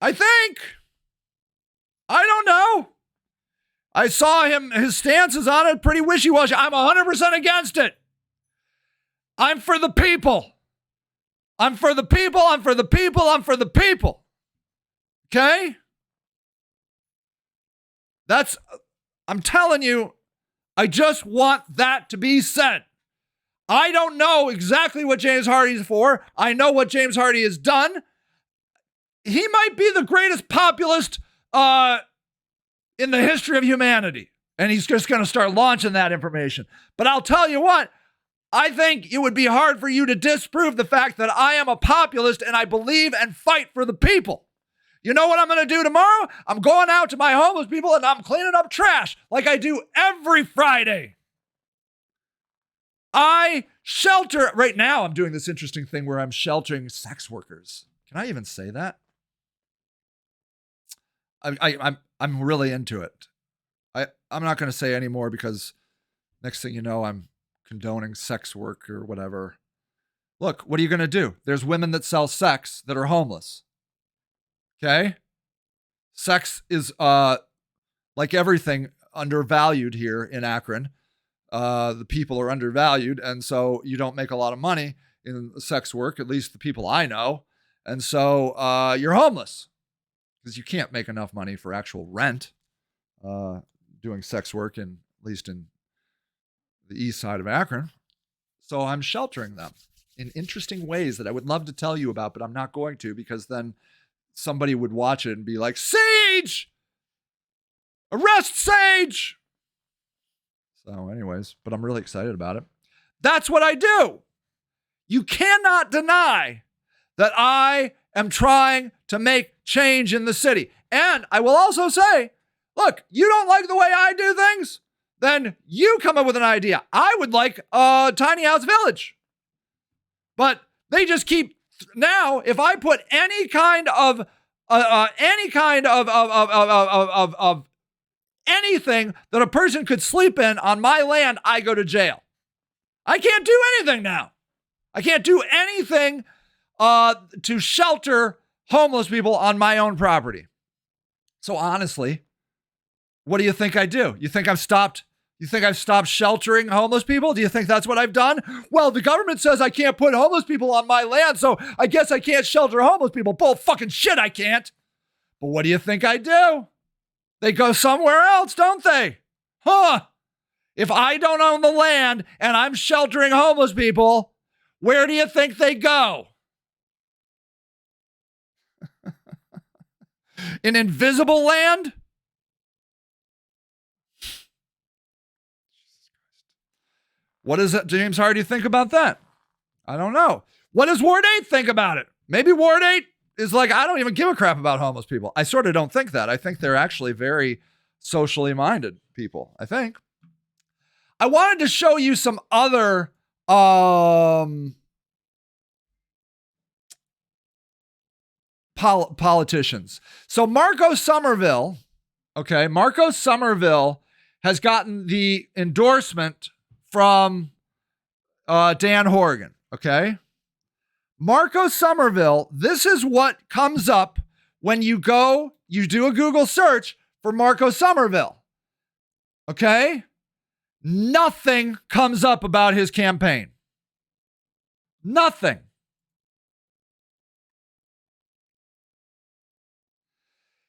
Speaker 1: I think. I don't know. I saw his stances on it pretty wishy-washy. I'm 100% against it. I'm for the people. I'm for the people. I'm for the people. I'm for the people. Okay? I'm telling you, I just want that to be said. I don't know exactly what James Hardy's for. I know what James Hardy has done. He might be the greatest populist in the history of humanity. And he's just going to start launching that information. But I'll tell you what, I think it would be hard for you to disprove the fact that I am a populist and I believe and fight for the people. You know what I'm going to do tomorrow? I'm going out to my homeless people and I'm cleaning up trash like I do every Friday. I shelter, right now I'm doing this interesting thing where I'm sheltering sex workers. Can I even say that? I'm really into it. I'm not going to say anymore because next thing you know, I'm condoning sex work or whatever. Look, what are you going to do? There's women that sell sex that are homeless. Okay? Sex is, like everything, undervalued here in Akron. The people are undervalued, and so you don't make a lot of money in sex work, at least the people I know. And so you're homeless because you can't make enough money for actual rent doing sex work, at least in the east side of Akron. So I'm sheltering them in interesting ways that I would love to tell you about, but I'm not going to because then somebody would watch it and be like, Sage! Arrest Sage! So anyways, but I'm really excited about it. That's what I do. You cannot deny that I am trying to make change in the city. And I will also say, look, you don't like the way I do things? Then you come up with an idea. I would like a tiny house village. But they just keep, now, if I put any kind of anything that a person could sleep in on my land, I go to jail. I can't do anything now. I can't do anything to shelter homeless people on my own property. So honestly, what do you think I do? You think I've stopped sheltering homeless people? Do you think that's what I've done? Well, the government says I can't put homeless people on my land, so I guess I can't shelter homeless people. Bull fucking shit, I can't. But what do you think I do? They go somewhere else, don't they? Huh? If I don't own the land and I'm sheltering homeless people, where do you think they go? In invisible land? What does James Hardy think about that? I don't know. What does Ward 8 think about it? Maybe Ward 8 is like, I don't even give a crap about homeless people. I sort of don't think that. I think they're actually very socially minded people, I think. I wanted to show you some other politicians. So Marco Somerville has gotten the endorsement from Dan Horgan, okay? Marco Somerville, this is what comes up when you do a Google search for Marco Somerville. Okay? Nothing comes up about his campaign. Nothing.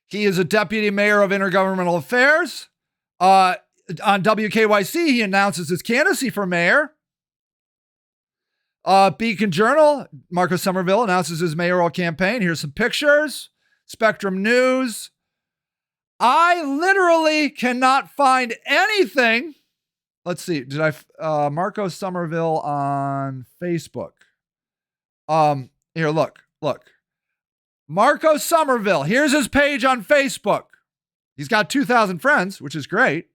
Speaker 1: He is a deputy mayor of intergovernmental affairs. On WKYC, he announces his candidacy for mayor. Beacon Journal, Marco Somerville announces his mayoral campaign. Here's some pictures. Spectrum News. I literally cannot find anything. Let's see. Did I Marco Somerville on Facebook? Here, look. Marco Somerville. Here's his page on Facebook. He's got 2,000 friends, which is great.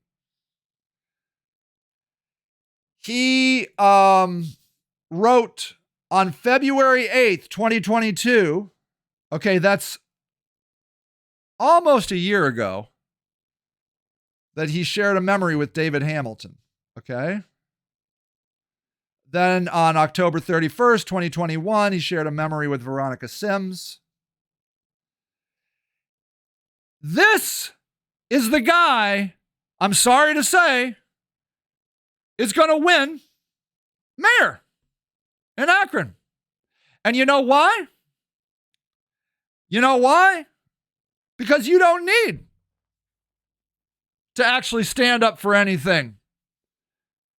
Speaker 1: He wrote on February 8th, 2022. Okay, that's almost a year ago that he shared a memory with David Hamilton. Okay. Then on October 31st, 2021, he shared a memory with Veronica Sims. This is the guy, I'm sorry to say, is going to win mayor in Akron. And you know why? You know why? Because you don't need to actually stand up for anything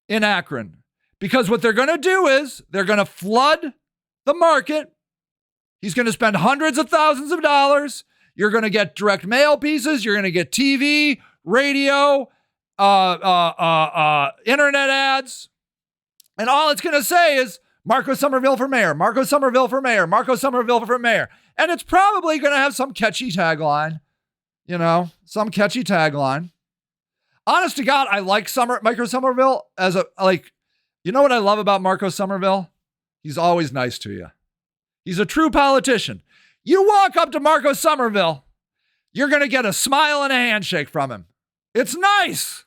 Speaker 1: in Akron. Because what they're going to do is they're going to flood the market. He's going to spend hundreds of thousands of dollars. You're going to get direct mail pieces. You're going to get TV, radio, internet ads. And all it's going to say is Marco Somerville for mayor, Marco Somerville for mayor, Marco Somerville for mayor. And it's probably going to have some catchy tagline, some catchy tagline. Honest to God, I like Marco Somerville as you know what I love about Marco Somerville? He's always nice to you. He's a true politician. You walk up to Marco Somerville, you're going to get a smile and a handshake from him. It's nice.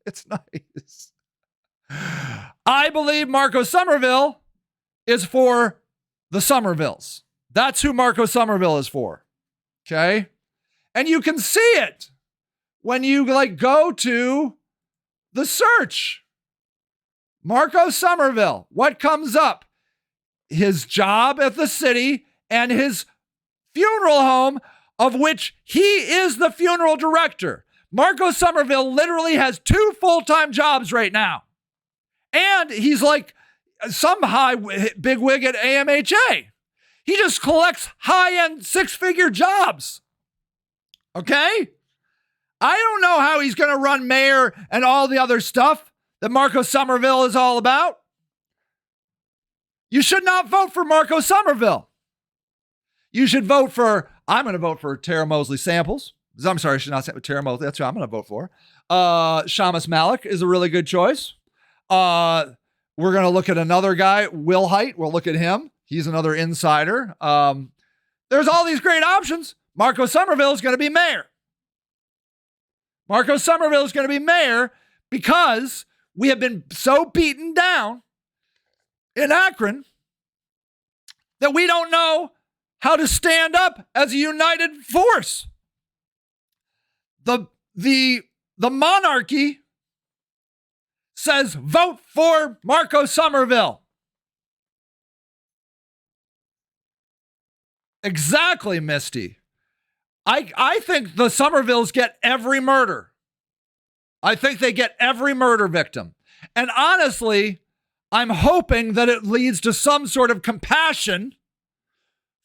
Speaker 1: It's nice. I believe Marco Somerville is for the Somervilles. That's who Marco Somerville is for. Okay? And you can see it when you go to the search. Marco Somerville, what comes up? His job at the city and his funeral home, of which he is the funeral director. Marco Somerville literally has 2 full-time jobs right now. And he's like some big wig at AMHA. He just collects high-end 6-figure jobs. Okay? I don't know how he's going to run mayor and all the other stuff that Marco Somerville is all about. You should not vote for Marco Somerville. You should vote for, I'm going to vote for Tara Mosley Samples. I'm sorry, I should not say Tara Mosley. That's who I'm going to vote for. Shamus Malik is a really good choice. We're going to look at another guy, Will Height. We'll look at him. He's another insider. There's all these great options. Marco Somerville is going to be mayor. Marco Somerville is going to be mayor because we have been so beaten down in Akron that we don't know how to stand up as a united force. The monarchy says vote for Marco Somerville. Exactly, Misty. I think the Somervilles get every murder. I think they get every murder victim. And honestly, I'm hoping that it leads to some sort of compassion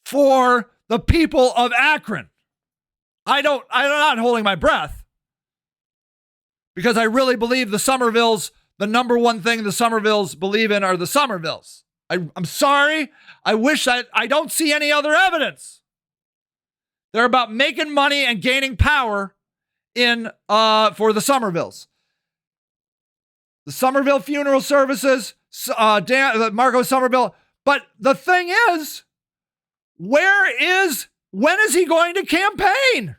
Speaker 1: for the people of Akron. I'm not holding my breath because I really believe the Somervilles, the number one thing the Somervilles believe in are the Somervilles. I'm sorry. I wish I don't see any other evidence. They're about making money and gaining power for the Somervilles. The Somerville funeral services, Marco Somerville. But the thing is, when is he going to campaign?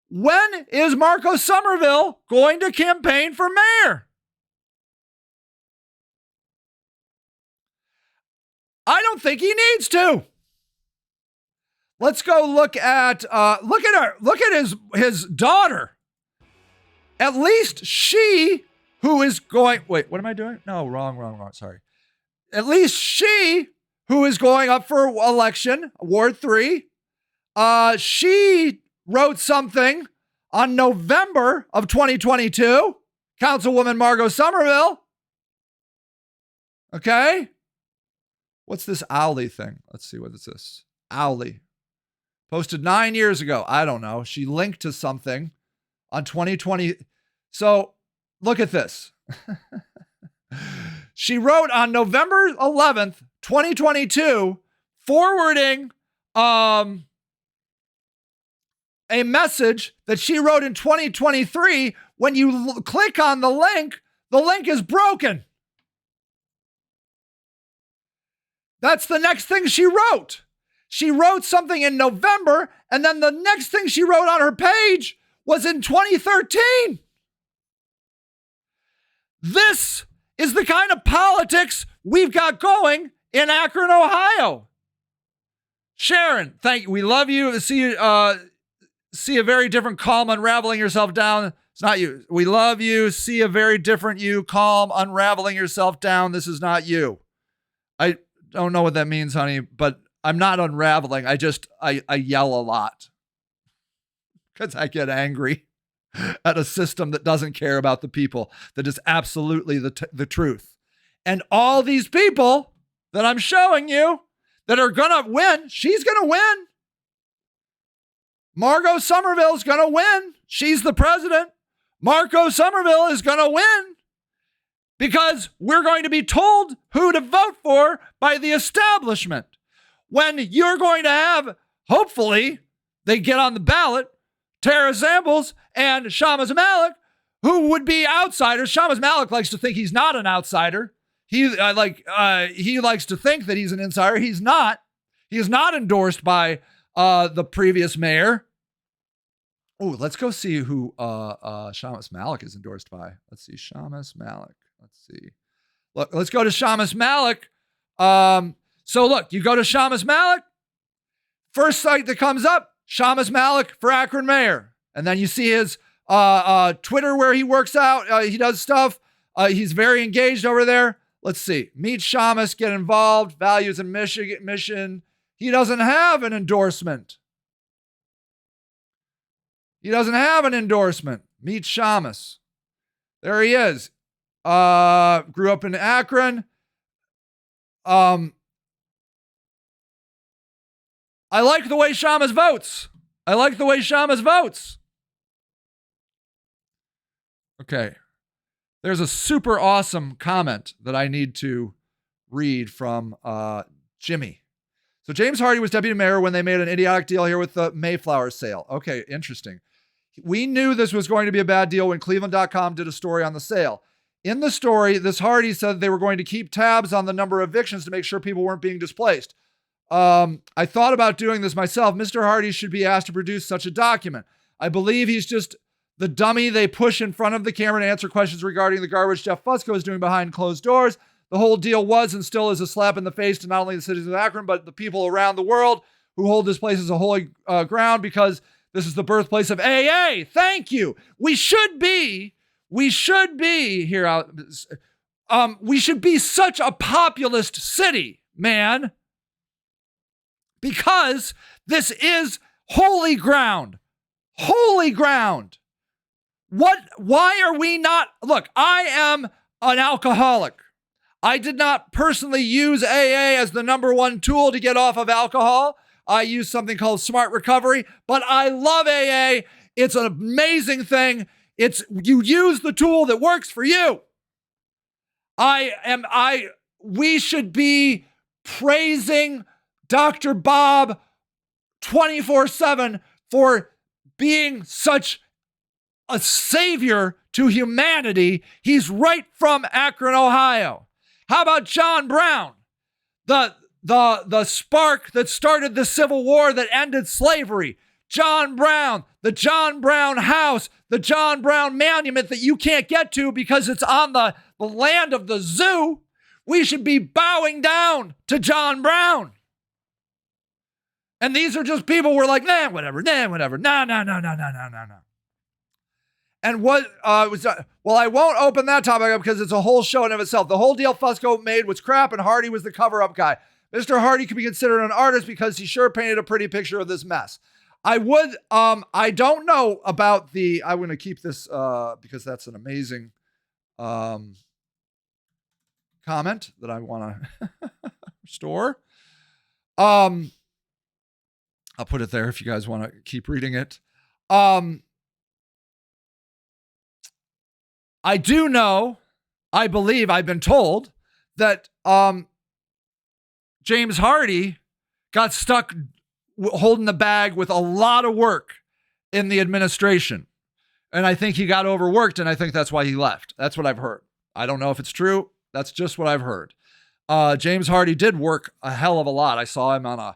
Speaker 1: When is Marco Somerville going to campaign for mayor? I don't think he needs to. Let's go look at his daughter. At least she, who is going, wait, what am I doing? No, wrong. Sorry. At least she, who is going up for election, Ward 3, she wrote something on November of 2022, Councilwoman Margot Somerville. Okay. What's this Owly thing? Let's see, what is this? Owly. Posted 9 years ago. I don't know. She linked to something on 2020. So look at this. She wrote on November 11th, 2022, forwarding a message that she wrote in 2023. When you click on the link is broken. That's the next thing she wrote. She wrote something in November, and then the next thing she wrote on her page was in 2013. This is the kind of politics we've got going in Akron, Ohio. Sharon, thank you. We love you. See a very different calm, unraveling yourself down. It's not you. We love you. See a very different you, calm, unraveling yourself down. This is not you. I don't know what that means, honey, but I'm not unraveling. I yell a lot because I get angry at a system that doesn't care about the people, that is absolutely the truth. And all these people that I'm showing you that are going to win, she's going to win. Margot Somerville's going to win. She's the president. Margot Somerville is going to win because we're going to be told who to vote for by the establishment. When you're going to have, hopefully, they get on the ballot, Tara Samples and Shamas Malik, who would be outsiders. Shamas Malik likes to think he's not an outsider. He likes to think that he's an insider. He's not. He is not endorsed by the previous mayor. Oh, let's go see who Shamas Malik is endorsed by. Let's see, Shamas Malik. Let's see. Look, let's go to Shamas Malik. So look, you go to Shamas Malik. First site that comes up, Shamas Malik for Akron mayor. And then you see his Twitter where he works out. He does stuff. He's very engaged over there. Let's see. Meet Shamas, get involved. Values and mission. He doesn't have an endorsement. Meet Shamas. There he is. Grew up in Akron. I like the way Shamas votes. Okay. There's a super awesome comment that I need to read from Jimmy. So James Hardy was deputy mayor when they made an idiotic deal here with the Mayflower sale. Okay, interesting. We knew this was going to be a bad deal when Cleveland.com did a story on the sale. In the story, this Hardy said they were going to keep tabs on the number of evictions to make sure people weren't being displaced. I thought about doing this myself. Mr. Hardy should be asked to produce such a document. I believe he's just the dummy they push in front of the camera to answer questions regarding the garbage Jeff Fusco is doing behind closed doors. The whole deal was and still is a slap in the face to not only the citizens of Akron, but the people around the world who hold this place as a holy ground because this is the birthplace of AA. Thank you. We should be here. We should be such a populist city, man, because this is holy ground. Holy ground. Why are we not? Look, I am an alcoholic. I did not personally use AA as the number one tool to get off of alcohol. I use something called Smart Recovery, but I love AA. It's an amazing thing. You use the tool that works for you. We should be praising Dr. Bob 24/7 for being such a savior to humanity. He's right from Akron, Ohio. How about John Brown? The spark that started the Civil War that ended slavery. John Brown, the John Brown house, the John Brown monument that you can't get to because it's on the land of the zoo. We should be bowing down to John Brown. And these are just people who are like, whatever. No. And what was well, I won't open that topic up because it's a whole show in of itself. The whole deal Fusco made was crap, and Hardy was the cover-up guy. Mr. Hardy could be considered an artist because he sure painted a pretty picture of this mess. I don't know about I'm going to keep this because that's an amazing comment that I want to restore. I'll put it there if you guys want to keep reading it. I do know, I believe, I've been told that James Hardy got stuck holding the bag with a lot of work in the administration. And I think he got overworked, and I think that's why he left. That's what I've heard. I don't know if it's true. That's just what I've heard. James Hardy did work a hell of a lot. I saw him on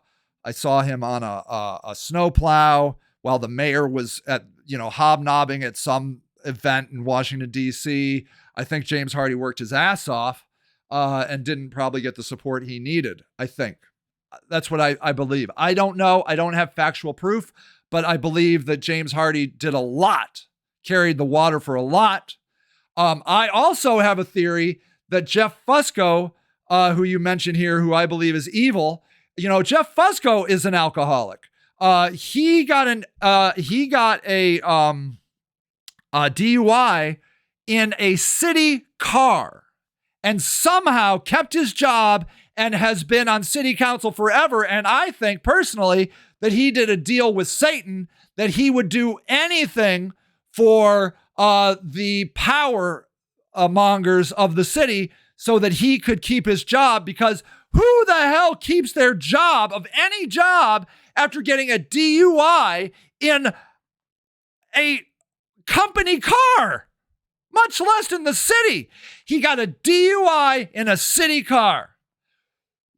Speaker 1: a snowplow while the mayor was hobnobbing at some event in Washington, D.C. I think James Hardy worked his ass off and didn't probably get the support he needed. I think that's what I believe. I don't know. I don't have factual proof, but I believe that James Hardy did a lot, carried the water for a lot. I also have a theory that Jeff Fusco, who you mentioned here, who I believe is evil, Jeff Fusco is an alcoholic. He got a DUI in a city car and somehow kept his job and has been on city council forever. And I think personally that he did a deal with Satan, that he would do anything for the power mongers of the city so that he could keep his job, because who the hell keeps their job of any job after getting a DUI in a company car, much less in the city? He got a DUI in a city car.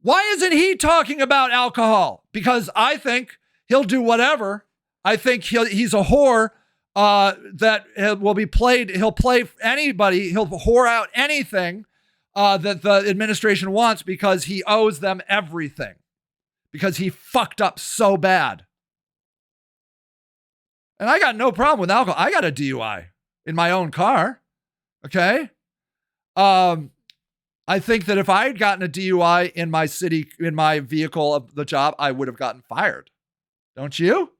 Speaker 1: Why isn't he talking about alcohol? Because I think he'll do whatever. I think he's a whore that will be played. He'll play anybody. He'll whore out anything that the administration wants because he owes them everything, because he fucked up so bad. And I got no problem with alcohol. I got a DUI in my own car. Okay. I think that if I had gotten a DUI in my vehicle of the job, I would have gotten fired. Don't you?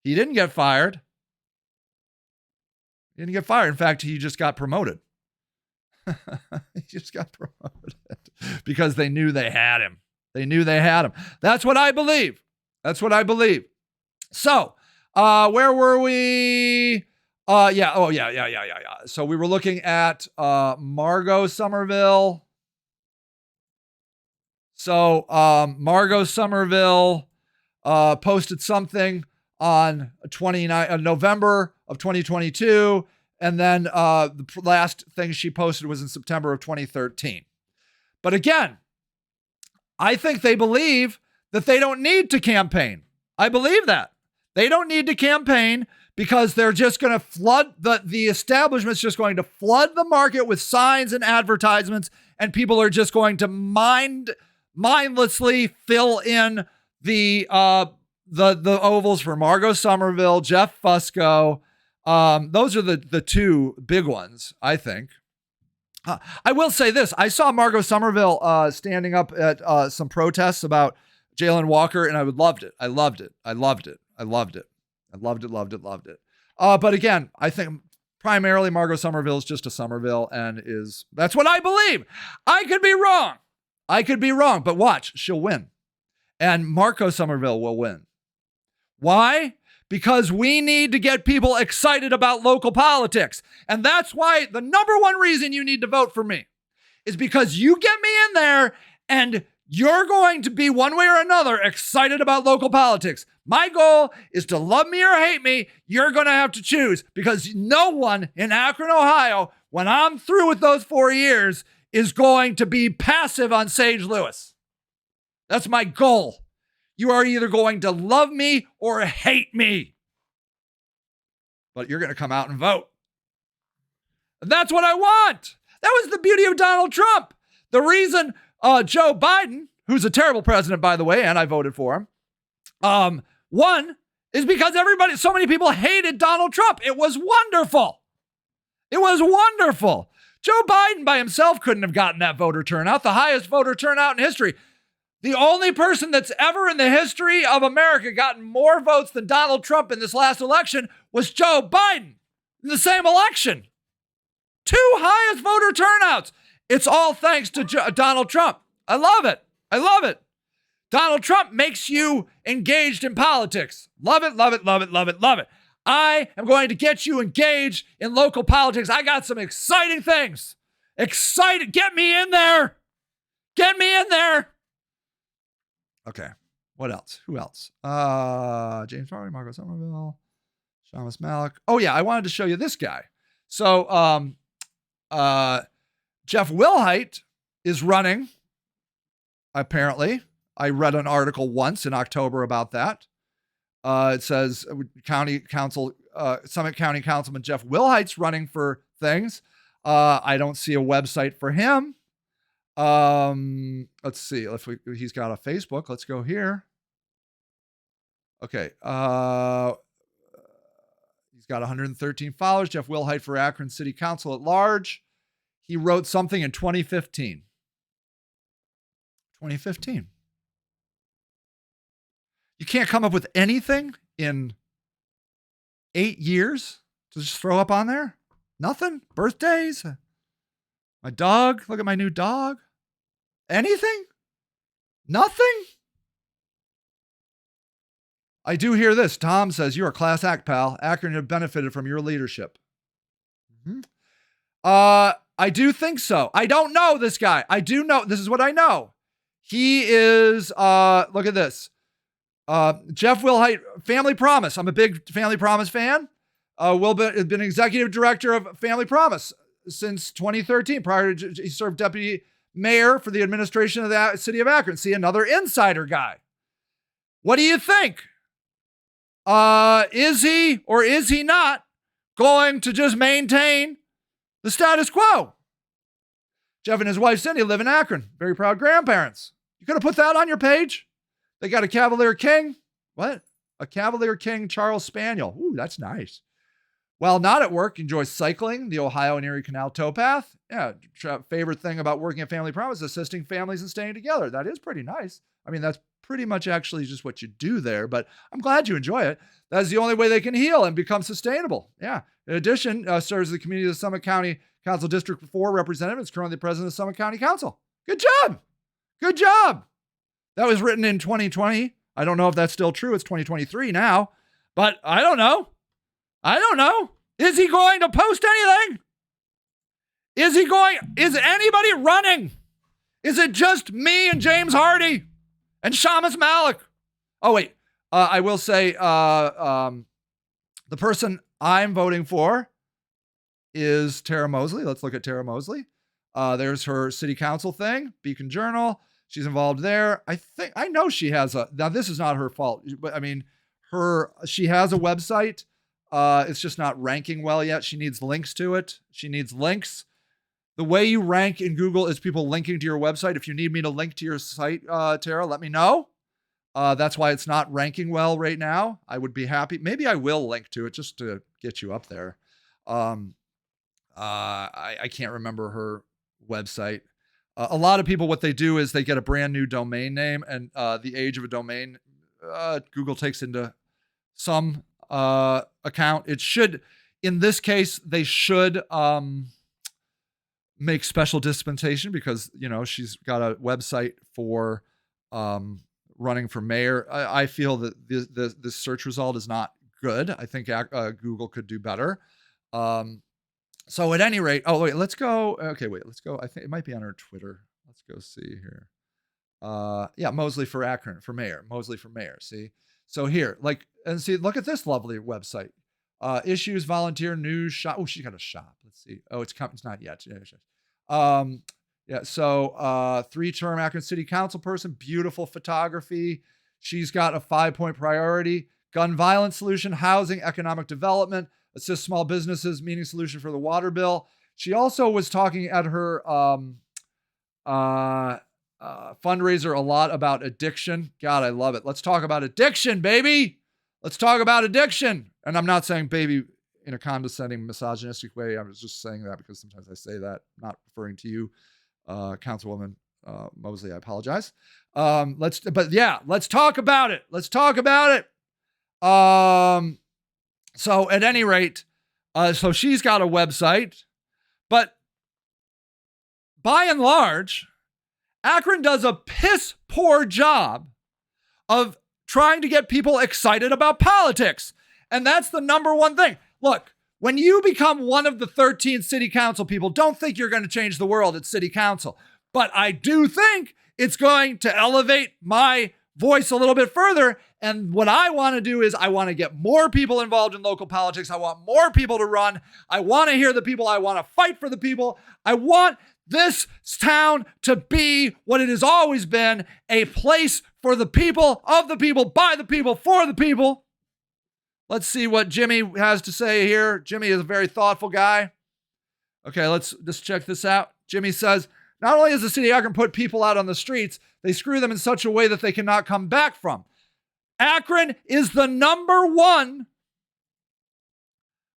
Speaker 1: He didn't get fired. He didn't get fired. In fact, he just got promoted. He just got promoted because they knew they had him. They knew they had him. That's what I believe. That's what I believe. So, where were we? Yeah. So we were looking at Margot Somerville. So Margot Somerville posted something on November of 2022. And then the last thing she posted was in September of 2013. But again, I think they believe that they don't need to campaign. I believe that. They don't need to campaign because they're just going to flood the establishment's just going to flood the market with signs and advertisements, and people are just going to mindlessly fill in the ovals for Margot Somerville, Jeff Fusco. Those are the two big ones, I think. I will say this. I saw Margot Somerville standing up at some protests about Jayland Walker, and I loved it. I loved it. But again, I think primarily Margot Somerville is just a Somerville, and that's what I believe. I could be wrong, but watch, she'll win. And Margot Somerville will win. Why? Because we need to get people excited about local politics. And that's why the number one reason you need to vote for me is because you get me in there and you're going to be one way or another excited about local politics. My goal is to love me or hate me. You're going to have to choose, because no one in Akron, Ohio, when I'm through with those 4 years, is going to be passive on Sage Lewis. That's my goal. You are either going to love me or hate me, but you're going to come out and vote. And that's what I want. That was the beauty of Donald Trump. The reason Joe Biden, who's a terrible president, by the way, and I voted for him, won is because so many people hated Donald Trump. It was wonderful. It was wonderful. Joe Biden by himself couldn't have gotten that voter turnout, the highest voter turnout in history. The only person that's ever in the history of America gotten more votes than Donald Trump in this last election was Joe Biden in the same election. 2 highest voter turnouts. It's all thanks to Donald Trump. I love it. I love it. Donald Trump makes you engaged in politics. Love it, love it, love it, love it, love it. I am going to get you engaged in local politics. I got some exciting things. Excited. Get me in there. Get me in there. Okay. What else? Who else? James Farley, Marco Somerville, Shamus Malik. Oh, yeah. I wanted to show you this guy. So, Jeff Wilhite is running, apparently. I read an article once in October about that. It says Summit County Councilman Jeff Wilhite's running for things. I don't see a website for him. Let's see if he's got a Facebook. Let's go here. Okay. He's got 113 followers. Jeff Wilhite for Akron City Council at large. He wrote something in 2015. 2015. You can't come up with anything in 8 years to just throw up on there? Nothing? Birthdays? My dog? Look at my new dog. Anything? Nothing? I do hear this. Tom says, you're a class act, pal. Akron have benefited from your leadership. Mm-hmm. I do think so. I don't know this guy. I do know. This is what I know. He is, look at this. Jeff Wilhite, Family Promise. I'm a big Family Promise fan. Has been executive director of Family Promise since 2013. Prior to, he served deputy mayor for the administration of the city of Akron. See, another insider guy. What do you think? Is he or is he not going to just maintain the status quo? Jeff and his wife Cindy live in Akron. Very proud grandparents. You could have put that on your page. They got a Cavalier King. What? A Cavalier King Charles Spaniel. Ooh, that's nice. While not at work, enjoys cycling, the Ohio and Erie Canal towpath. Yeah, favorite thing about working at Family Promise, assisting families and staying together. That is pretty nice. I mean, that's pretty much actually just what you do there, but I'm glad you enjoy it. That's the only way they can heal and become sustainable. Yeah. In addition, serves the community of the Summit County Council District 4 representative. Is currently the president of the Summit County Council. Good job. Good job. That was written in 2020. I don't know if that's still true. It's 2023 now, but I don't know. I don't know. Is he going to post anything? Is anybody running? Is it just me and James Hardy and Shamus Malik? Oh, wait. I will say the person I'm voting for is Tara Mosley. Let's look at Tara Mosley. There's her city council thing, Beacon Journal. She's involved there. I know she has now this is not her fault, but I mean, she has a website. It's just not ranking well yet. She needs links to it. She needs links. The way you rank in Google is people linking to your website. If you need me to link to your site, Tara, let me know. That's why it's not ranking well right now. I would be happy. Maybe I will link to it just to get you up there. I can't remember her website. A lot of people, what they do is they get a brand new domain name, and the age of a domain, Google takes into some account. It should, in this case, they should make special dispensation because, she's got a website for running for mayor. I feel that this search result is not good. I think Google could do better. So at any rate, let's go. Okay, let's go. I think it might be on her Twitter. Let's go see here. Yeah, Mosley for Akron, for mayor. Mosley for mayor, see? So here, and see, look at this lovely website. Issues, volunteer, news, shop. Oh, she's got a shop. Let's see. Oh, it's not yet. Yeah, so 3-term Akron City Council person, beautiful photography. She's got a 5-point priority: gun violence solution, housing, economic development, assist small businesses, meeting solution for the water bill. She also was talking at her fundraiser a lot about addiction. God, I love it. Let's talk about addiction, baby. Let's talk about addiction. And I'm not saying baby in a condescending, misogynistic way. I was just saying that because sometimes I say that, not referring to you, Councilwoman Mosley. I apologize. Let's talk about it. Let's talk about it. So at any rate, so she's got a website, but by and large, Akron does a piss poor job of trying to get people excited about politics. And that's the number one thing. Look, when you become one of the 13 city council people, don't think you're going to change the world at city council. But I do think it's going to elevate my voice a little bit further. And what I want to do is I want to get more people involved in local politics. I want more people to run. I want to hear the people. I want to fight for the people. I want this town to be what it has always been, a place for the people, of the people, by the people, for the people. Let's see what Jimmy has to say here. Jimmy is a very thoughtful guy. Okay, let's just check this out. Jimmy says, not only has the city of Akron put people out on the streets, they screw them in such a way that they cannot come back from. Akron is the number one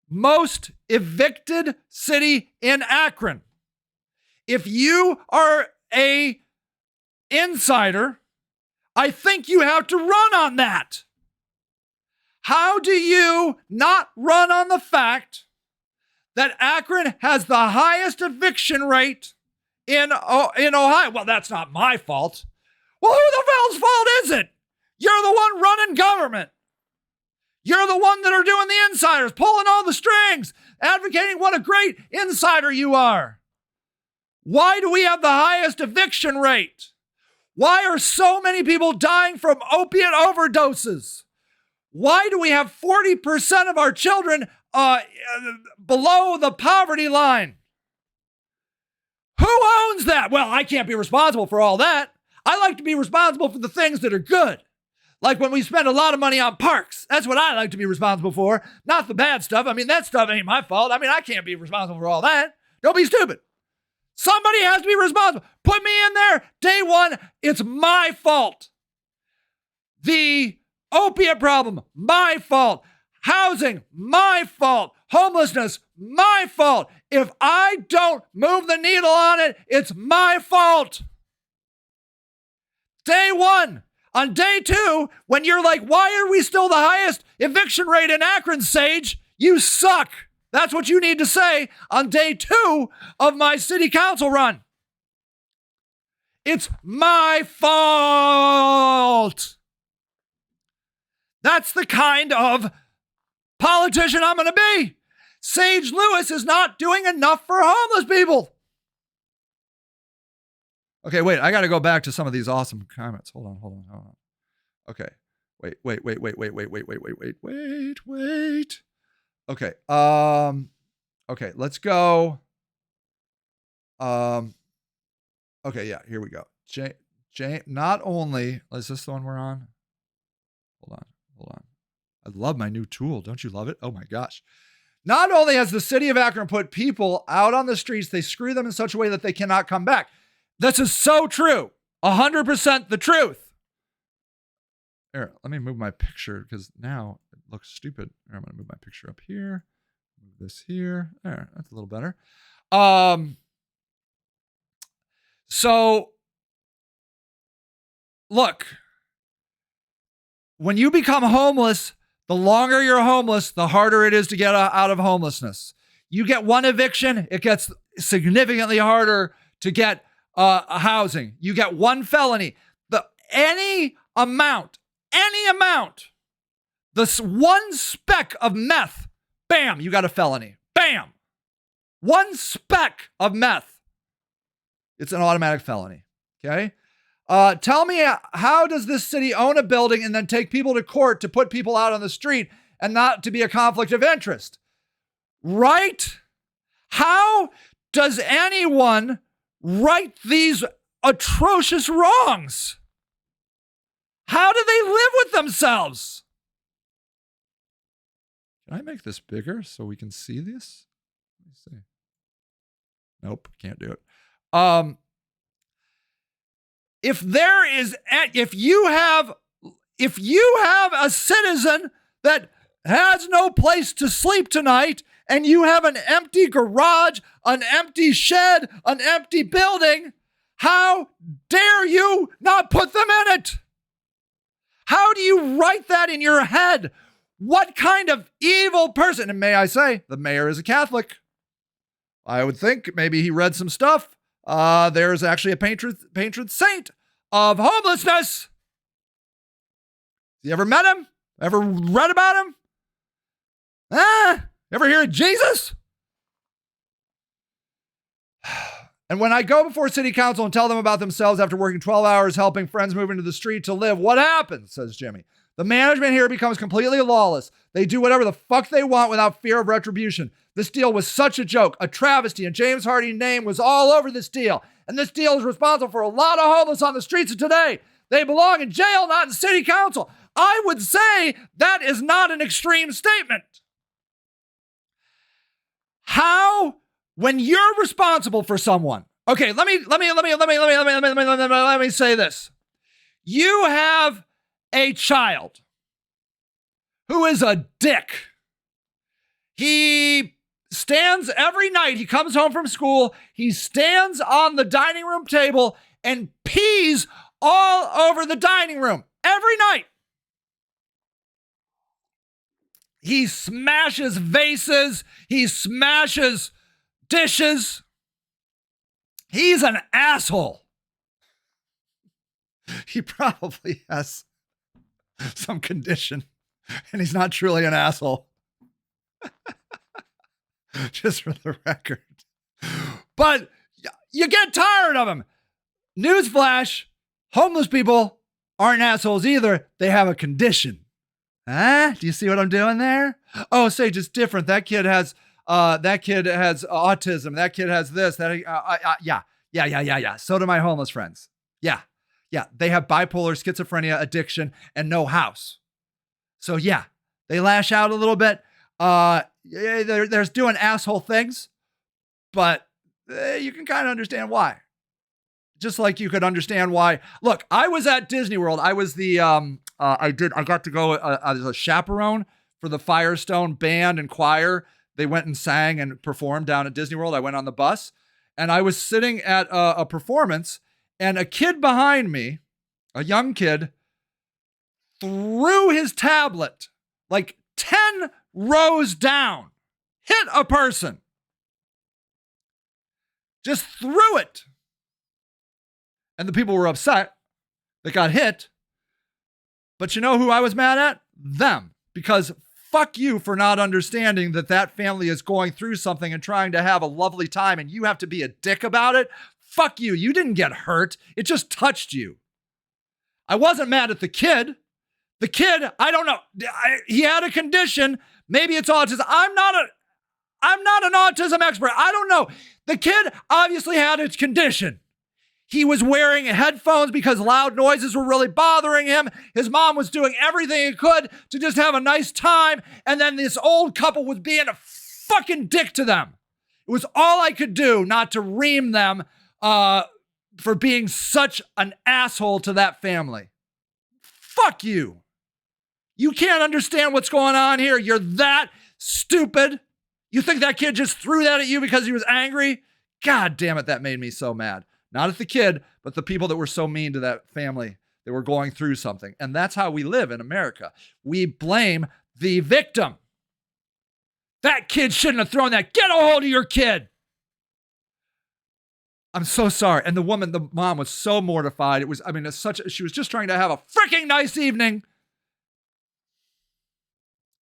Speaker 1: most evicted city in Akron. If you are a insider, I think you have to run on that. How do you not run on the fact that Akron has the highest eviction rate in Ohio? Well, that's not my fault. Well, who the hell's fault is it? You're the one running government. You're the one that are doing the insiders, pulling all the strings, advocating what a great insider you are. Why do we have the highest eviction rate? Why are so many people dying from opiate overdoses? Why do we have 40% of our children below the poverty line? Who owns that? Well, I can't be responsible for all that. I like to be responsible for the things that are good. Like when we spend a lot of money on parks. That's what I like to be responsible for, not the bad stuff. I mean, that stuff ain't my fault. I mean, I can't be responsible for all that. Don't be stupid. Somebody has to be responsible. Put me in there. Day one, it's my fault. The opiate problem, my fault. Housing, my fault. Homelessness, my fault. If I don't move the needle on it, it's my fault. Day one. On day two, when you're like, why are we still the highest eviction rate in Akron, Sage? You suck. That's what you need to say on day two of my city council run. It's my fault. That's the kind of politician I'm going to be. Sage Lewis is not doing enough for homeless people. Okay, wait, I got to go back to some of these awesome comments. Hold on. Okay, wait. Okay, okay, let's go. Okay, yeah, here we go. Not only, is this the one we're on? Hold on. I love my new tool. Don't you love it? Oh my gosh. Not only has the city of Akron put people out on the streets, they screw them in such a way that they cannot come back. This is so true. 100% the truth. Here, let me move my picture because now it looks stupid. Here, I'm going to move my picture up here. Move this here. There, that's a little better. So, look, when you become homeless, the longer you're homeless, the harder it is to get out of homelessness. You get one eviction, it gets significantly harder to get housing. You get one felony. Any amount, this one speck of meth, bam, you got a felony. Bam. One speck of meth. It's an automatic felony. Okay. Tell me, how does this city own a building and then take people to court to put people out on the street and not to be a conflict of interest? Right? How does anyone right these atrocious wrongs? How do they live with themselves? Can I make this bigger so we can see this? Let me see. Nope, can't do it. If you have a citizen that has no place to sleep tonight, and you have an empty garage, an empty shed, an empty building, how dare you not put them in it? How do you write that in your head? What kind of evil person? And may I say, the mayor is a Catholic. I would think maybe he read some stuff. There's actually a patron saint of homelessness. You ever met him? Ever read about him? Ever hear of Jesus? And when I go before city council and tell them about themselves after working 12 hours helping friends move into the street to live, what happens, says Jimmy. The management here becomes completely lawless. They do whatever the fuck they want without fear of retribution. This deal was such a joke, a travesty, and James Hardy's name was all over this deal. And this deal is responsible for a lot of homeless on the streets of today. They belong in jail, not in city council. I would say that is not an extreme statement. How, when you're responsible for someone, okay, let me say this. You have a child who is a dick. He stands every night. He comes home from school. He stands on the dining room table and pees all over the dining room every night. He smashes vases. He smashes dishes. He's an asshole. He probably has some condition, and he's not truly an asshole. Just for the record. But you get tired of him. Newsflash, homeless people aren't assholes either. They have a condition. Do you see what I'm doing there? Oh, Sage, it's different. That kid has autism. That kid has this. Yeah. So do my homeless friends. Yeah. They have bipolar, schizophrenia, addiction, and no house. So yeah, they lash out a little bit. They're doing asshole things, but you can kind of understand why. Just like you could understand why. Look, I was at Disney World. I was I got to go as a chaperone for the Firestone band and choir. They went and sang and performed down at Disney World. I went on the bus, and I was sitting at a performance, and a kid behind me, a young kid, threw his tablet like 10 rows down, hit a person, just threw it. And the people were upset that got hit. But you know who I was mad at? Them. Because fuck you for not understanding that that family is going through something and trying to have a lovely time, and you have to be a dick about it. Fuck you. You didn't get hurt. It just touched you. I wasn't mad at the kid. The kid, I don't know. He had a condition. Maybe it's autism. I'm not an autism expert. I don't know. The kid obviously had its condition. He was wearing headphones because loud noises were really bothering him. His mom was doing everything he could to just have a nice time. And then this old couple was being a fucking dick to them. It was all I could do not to ream them for being such an asshole to that family. Fuck you. You can't understand what's going on here. You're that stupid. You think that kid just threw that at you because he was angry? God damn it, that made me so mad. Not at the kid, but the people that were so mean to that family that were going through something. And that's how we live in America. We blame the victim. That kid shouldn't have thrown that. Get a hold of your kid. I'm so sorry. And the mom was so mortified. She was just trying to have a freaking nice evening.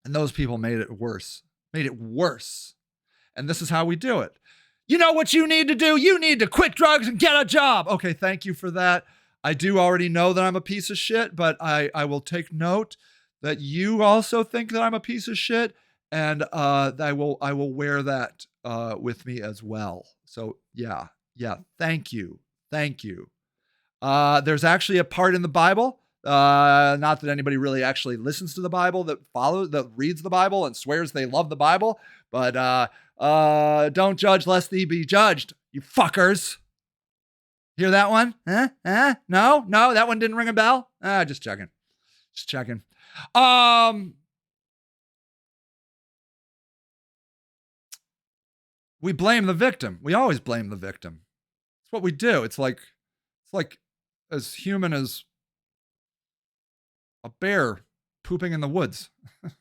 Speaker 1: And those people made it worse. And this is how we do it. You know what you need to do? You need to quit drugs and get a job. Okay, thank you for that. I do already know that I'm a piece of shit, but I will take note that you also think that I'm a piece of shit, and I will wear that with me as well. So yeah, thank you. There's actually a part in the Bible, not that anybody really actually listens to the Bible, that reads the Bible and swears they love the Bible, but don't judge lest thee be judged, you fuckers. Hear that one? No, that one didn't ring a bell. Just checking. we blame the victim. We always blame the victim. It's what we do. It's like as human as a bear pooping in the woods. Is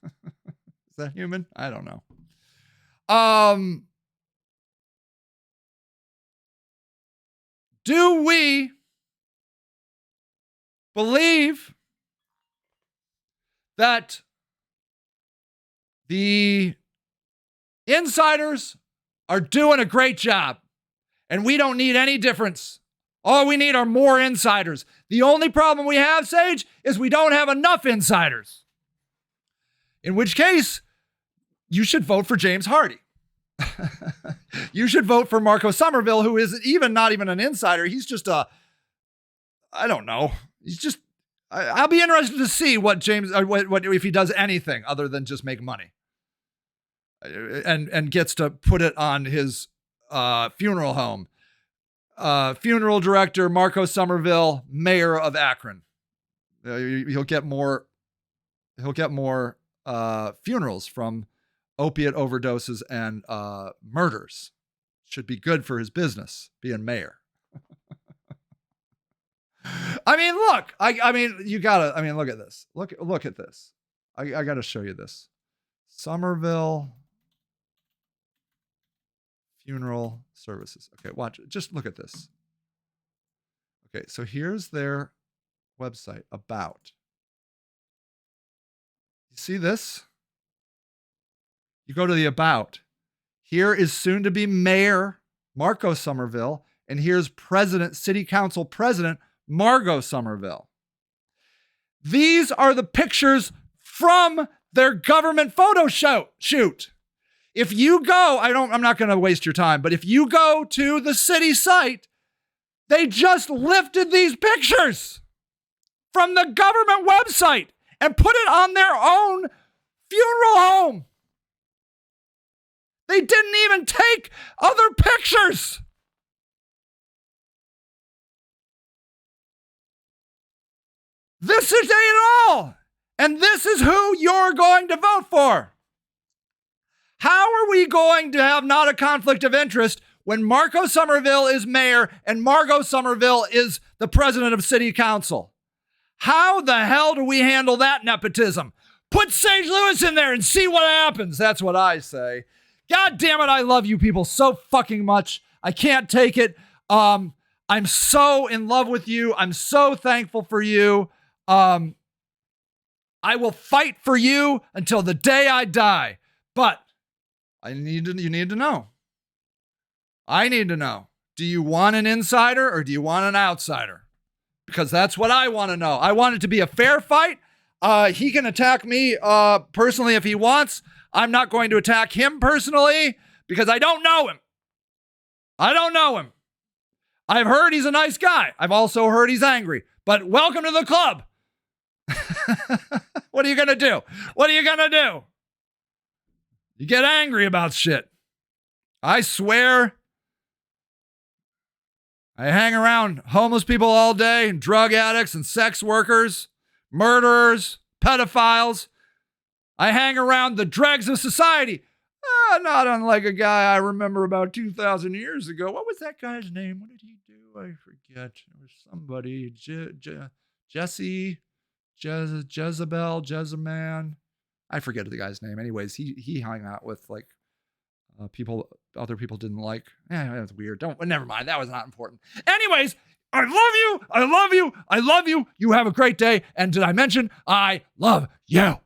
Speaker 1: that human? I don't know. Do we believe that the insiders are doing a great job and we don't need any difference? All we need are more insiders. The only problem we have, Sage, is we don't have enough insiders. In which case, you should vote for James Hardy. You should vote for Marco Somerville, who is not even an insider. He's just I don't know. He's just, I'll be interested to see what if he does anything other than just make money. And gets to put it on his funeral home. Funeral director Marco Somerville, mayor of Akron. He'll get more funerals from opiate overdoses and murders. Should be good for his business, being mayor. I mean, look. Look at this. Look at this. I gotta show you this. Somerville funeral services. Okay, watch it. Just look at this. Okay, so here's their website about. You see this? You go to the about. Here is soon to be Mayor Marco Somerville, and here's City Council President Margot Somerville. These are the pictures from their government photo shoot. If you go, I'm not going to waste your time, but if you go to the city site, they just lifted these pictures from the government website and put it on their own funeral home. They didn't even take other pictures. This is it all. And this is who you're going to vote for. How are we going to have not a conflict of interest when Marco Somerville is mayor and Margot Somerville is the president of city council? How the hell do we handle that nepotism? Put Sage Lewis in there and see what happens. That's what I say. God damn it, I love you people so fucking much. I can't take it. I'm so in love with you. I'm so thankful for you. I will fight for you until the day I die. But you need to know. I need to know. Do you want an insider or do you want an outsider? Because that's what I want to know. I want it to be a fair fight. He can attack me personally if he wants. I'm not going to attack him personally because I don't know him. I've heard he's a nice guy. I've also heard he's angry. But welcome to the club. What are you going to do? You get angry about shit. I swear. I hang around homeless people all day, and drug addicts and sex workers, murderers, pedophiles. I hang around the dregs of society. Not unlike a guy I remember about 2,000 years ago. What was that guy's name? What did he do? I forget. It was somebody. Jesse, Jezebel, Jezeman. I forget the guy's name. Anyways, he hung out with like people other people didn't like. That's weird. Never mind. That was not important. Anyways, I love you. You have a great day. And did I mention I love you?